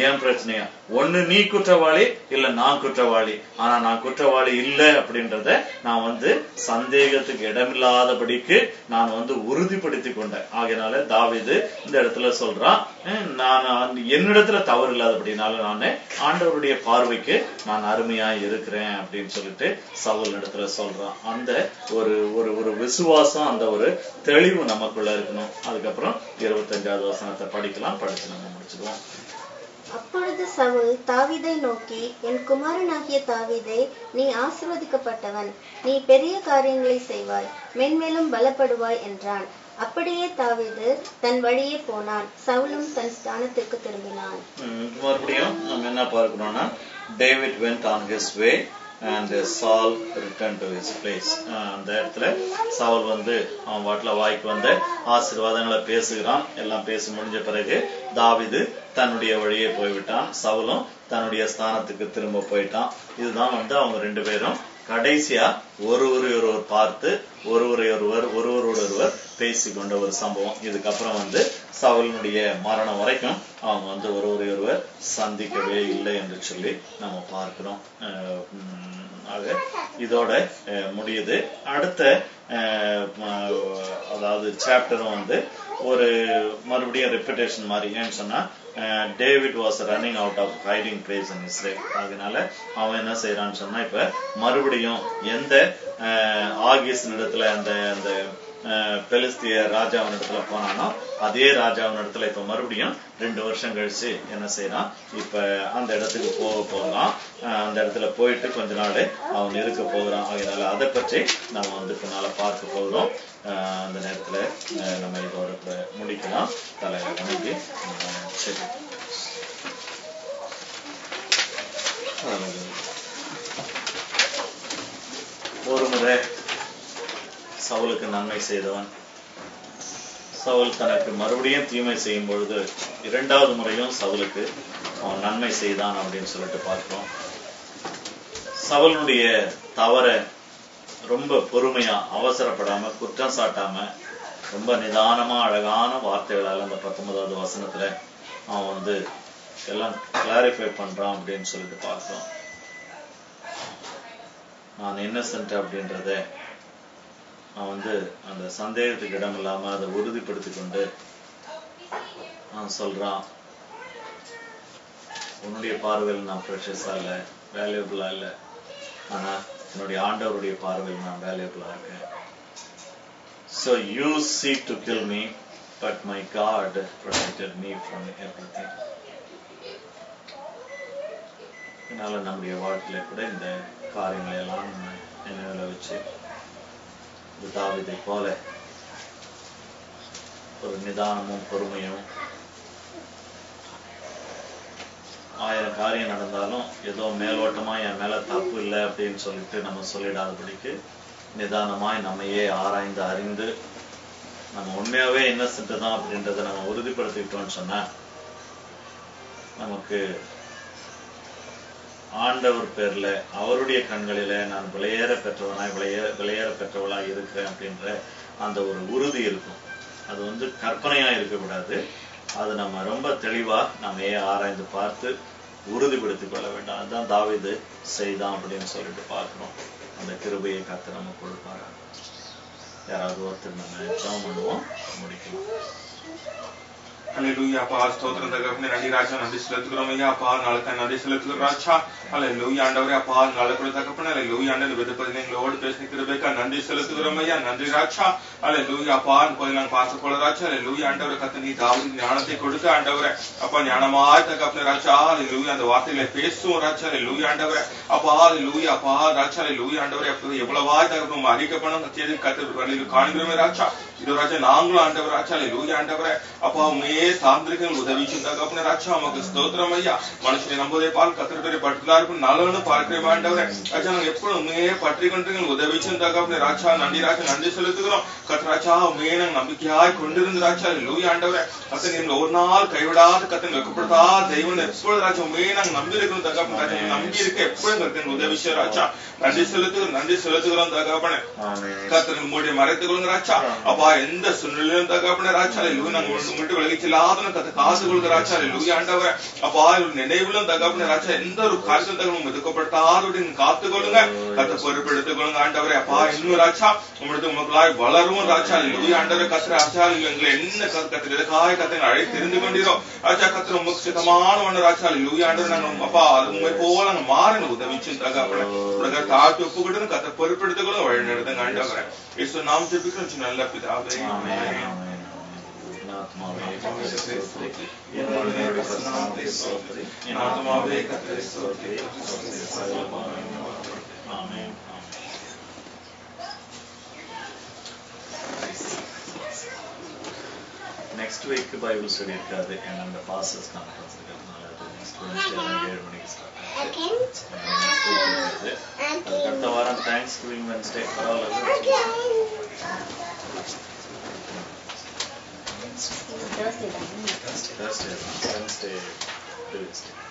A: ஏன் பிரச்சனையா, ஒண்ணு நீ குற்றவாளி இல்ல நான் குற்றவாளி, ஆனா நான் குற்றவாளி இல்ல அப்படின்றத நான் சந்தேகத்துக்கு இடமில்லாதபடிக்கு நான் உறுதிப்படுத்தி கொண்டேன். ஆகையினால தாவீது இந்த இடத்துல சொல்றான், நான் என்னிடத்துல தவறு இல்லாதபடினால நானு ஆண்டவருடைய பார்வைக்கு நான் அருமையா இருக்கிறேன் அப்படின்னு சொல்லிட்டு சவுல் இடத்துல சொல்றான். அந்த ஒரு விசுவாசம், அந்த ஒரு தெளிவு நமக்குள்ள இருக்கணும். அதுக்கப்புறம் 25வது வசனத்தை படிக்கலாம், படிச்சு நம்ம முடிச்சுக்குவோம்.
E: அப்பொழுது சவுல் தாவீதை நோக்கி, என் குமாரனாகிய தாவீதே, நீ ஆசீர்வதிக்கப்பட்டவன், நீ பெரிய காரியங்களை செய்வாய், மென்மேலும் பலப்படுவாய் என்றான். அப்படியே தாவீது தன் வழியே போனான், சவுலும் தன் ஸ்தானத்திற்கு திரும்பினான்.
A: மறுபடியும் நம்ம என்ன பார்க்கிறோம்னா, David went on his way and Saul returned to his place. அந்த இடத்துல சவுல் அவன் வாட்டில வாய்க்கு ஆசீர்வாதங்களை பேசுகிறான். எல்லாம் பேசி முடிஞ்ச பிறகு தாவீது தன்னுடைய வழியே போய்விட்டான், சவுலும் தன்னுடைய ஸ்தானத்துக்கு திரும்ப போயிட்டான். இதுதான் அவங்க ரெண்டு பேரும் கடைசியா ஒருவர் பார்த்து ஒருவரோடொருவர் பேசிக்கொண்ட ஒரு சம்பவம். இதுக்கப்புறம் சவுலினுடைய மரணம் வரைக்கும் அவங்க ஒருவரையொருவர் சந்திக்கவே இல்லை என்று சொல்லி நம்ம பார்க்கிறோம். ஆக இதோட முடியுது. அடுத்த அதாவது சாப்டரும் ஒரு மறுபடியும் ரெப்பிடேஷன் மாதிரி. ஏன்னு சொன்னா David was running out of hiding place in Israel. அதனால அவன் என்ன செய்யறான்னு சொன்னா இப்ப மறுபடியும் எந்த ஆகீஸ் இடத்துல அந்த அந்த பெலிஸ்திய ராஜாவின் இடத்துல போனானோ அதே ராஜாவின் இடத்துல இப்ப மறுபடியும் 2 வருஷம் கழிச்சு என்ன செய்யறான், இப்ப அந்த இடத்துக்கு போகிறான். அந்த இடத்துல போயிட்டு கொஞ்ச நாள் அவன் இருக்க போகிறான். அதனால அதை பற்றி நம்ம பின்னால பார்க்க போகிறோம். அந்த நேரத்துல நம்ம இதோட முடிக்கலாம். தலையில வணங்கி சரி. ஒரு முறை சவுலுக்கு நன்மை செய்தவன் சவுல் தனக்கு மறுபடியும் தீமை செய்யும் பொழுது 2வது முறையும் சவுலுக்கு அவன் நன்மை செய்தான் அப்படின்னு சொல்லிட்டு பார்க்கிறோம். சவுலுடைய தவற ரொம்ப பொறுமையா அவசரப்படாம குற்றம் சாட்டாம ரொம்ப நிதானமா அழகான வார்த்தைகளால் அந்த 19வது வசனத்துல அவன் எல்லாம் கிளாரிஃபை பண்றான் அப்படின்னு சொல்லிட்டு பார்க்கிறோம். நான் இன்னசென்ட் அப்படின்றத அவன் அந்த சந்தேகத்துக்கு இடம் இல்லாம அதை உறுதிப்படுத்தி கொண்டு அவன் சொல்றான், உன்னுடைய பார்வையில் நான் ப்ரெஷஸா இல்ல, வேல்யூபிளா இல்ல, ஆனா என்னுடைய ஆண்டவருடைய பார்வையில் நான் வேல்யூபிளா இருக்கேன். So you seek to kill me, but my God protected me from everything. இதனால நம்முடைய வாழ்க்கையில கூட இந்த காரியங்களை எல்லாம் நினைவுல வச்சு தாவீதை போல ஒரு நிதானமும் பொறுமையும், 1000 காரியம் நடந்தாலும் ஏதோ மேலோட்டமா என் மேல தப்பு இல்லை அப்படின்னு சொல்லிட்டு நம்ம சொல்லிடாதபடிக்கு நிதானமாய் நம்மையே ஆராய்ந்து அறிந்து நம்ம உண்மையாவே இன்னசென்ட் தான் அப்படின்றத நம்ம உறுதிப்படுத்திக்கிட்டோம்னு சொன்னா நமக்கு ஆண்டவர் பேர்ல அவருடைய கண்களில நான் விலையேற பெற்றவனாய் விலையேற பெற்றவளாய் இருக்கிறேன் அப்படின்ற அந்த ஒரு உறுதி இருக்கும். அது கற்பனையா இருக்கக்கூடாது. அது நம்ம ரொம்ப தெளிவா நம்ம ஆராய்ந்து பார்த்து உறுதிப்படுத்திக் கொள்ள வேண்டாம். அதுதான் தாவீது செய்தான் அப்படின்னு சொல்லிட்டு பார்க்கிறோம். அந்த கிருபையை காத்து நம்ம கொடுப்பாங்க. யாராவது ஒருத்தர் நம்ம ஜெபம் பண்ணுவோம், முடிக்கலாம்.
C: ஹல்லேலூயா. அப்பா ஸ்தோத்திரம் தகப்பனே, நன்றி ராஜா, நன்றி செலுத்துகிறோம் ஐயா. அப்பா நாளுக்கு நன்றி செலுத்துகிறோம் ராஜா. ஹல்லேலூயா ஆண்டவரே. அப்பா நாளை கூட தகப்பனே, ஹல்லேலூயா ஆண்டவரே, விதப்பதில் எங்களோடு பேசின கிருபைக்கா நன்றி செலுத்துகிறோம் ஐயா. நன்றி ராஜா. ஹல்லேலூயா. அப்பா கோயில் நாங்கள் பார்க்க போல ராஜா. ஹல்லேலூயா ஆண்டவரே, கத்த நீ தாவீதுக்கு ஞானத்தை கொடுத்து ஆண்டவரே, அப்பா ஞானமாய் தகப்பனே ராஜா. ஹல்லேலூயா அந்த வார்த்தைகளை பேசுவோம் ராஜா. ஹல்லேலூயா ஆண்டவரே. அப்பா ஹல்லேலூயா. அப்பா ராஜா. ஹல்லேலூயா ஆண்டவரே, அப்ப எவ்வளவாய் தகப்பனும் அறிக்கப்படும் செய்தி கத்து காண்கிறோமே ராஜா. இது ராஜா நாங்களும் ஆண்டவர் ராஜா. ஹல்லேலூயா ஆண்டவரே. அப்பா உண்மையே சார்ந்திருக்க உதவிச்சு தகப்பனே ராஜா. உமக்கு ஸ்தோத்திரம் ஐயா. மனுஷனை நம்புவதை பால் கத்திர பேரை பட்டுலா இருக்கும் நல்லவனு பார்க்கிறேன் ஆண்டவரே ராஜா. நாங்கள் எப்பொழுது உண்மையே பற்றி கொண்டு உதவிச்சு தகப்பனே ராஜா. நன்றி ராஜா, நன்றி செலுத்துகிறோம் கத்ராஜா. உண்மையே நாங்கள் நம்பிக்கையாய் கொண்டிருந்து ராஜா. ஹல்லேலூயா ஆண்டவரே. கத்தன் எங்களை ஒரு நாள் கைவிடாது கத்தன் வெக்கப்படாத தெய்வம் எப்பொழுது ராஜா உண்மையே நாங்கள் நம்பி இருக்கிறோம் தகப்பனே ராஜா. நம்பி இருக்க எப்பொழுது உதவிச்சு ராஜா. நன்றி செலுத்துகிறோம், நன்றி செலுத்துகிறோம் தகப்பனே. கத்தன் உங்களுடைய மறைத்துக் கொள்ளுங்க ராஜா. அப்பா எந்த சூழ்நிலையும் தகப்பனே ராஜா. ஹல்லேலூயா நாங்கள் மட்டும் விலகி செல்லாத கத்த காசு கொள்கிற ராஜா. ஹல்லேலூயா ஆண்டவரே. அப்பா நினைவுலும் தகப்பனே ராஜா. எந்த ஒரு காரியத்தில் தகவலும் எதுக்கப்பட்டாத காத்துக் கொள்ளுங்க கத்த பொறுப்பெடுத்துக் கொள்ளுங்க ஆண்டவரே. அப்பா இன்னும் ராஜா உங்களுக்கு உங்களுக்குள்ளாய் வளரும் ராஜா. ஹல்லேலூயா ஆண்டவரே. கத்திர ராஜா எங்களை என்ன கத்திர எதுக்காக கத்தை அழைத்து தெரிந்து கொண்டிரோம் ராஜா. கத்திர உங்களுக்கு சித்தமான ஒண்ணு ராஜா. ஹல்லேலூயா ஆண்டவரே. நாங்கள் அப்பா அது உண்மை போல நாங்கள் மாறணும் உதவிச்சு தகப்பனே உலக தாழ்த்து ஒப்புக்கிட்டு கத்த பொறுப்பெடுத்துக் கொள்ளுங்க வழி நடத்துங்க ஆண்டவரே. இயேசு நாம் ஜெபிக்கிறோம் நல்ல பிதாவே.
A: Next week Bible study இருக்காது. ஏன்னா அந்த pastors conference இருக்கிறதுனால next Wednesday 7 மணிக்கு start ஆகுது. அடுத்த வாரம் Thanksgiving Wednesday பரவாயில்ல. Thursday, Wednesday.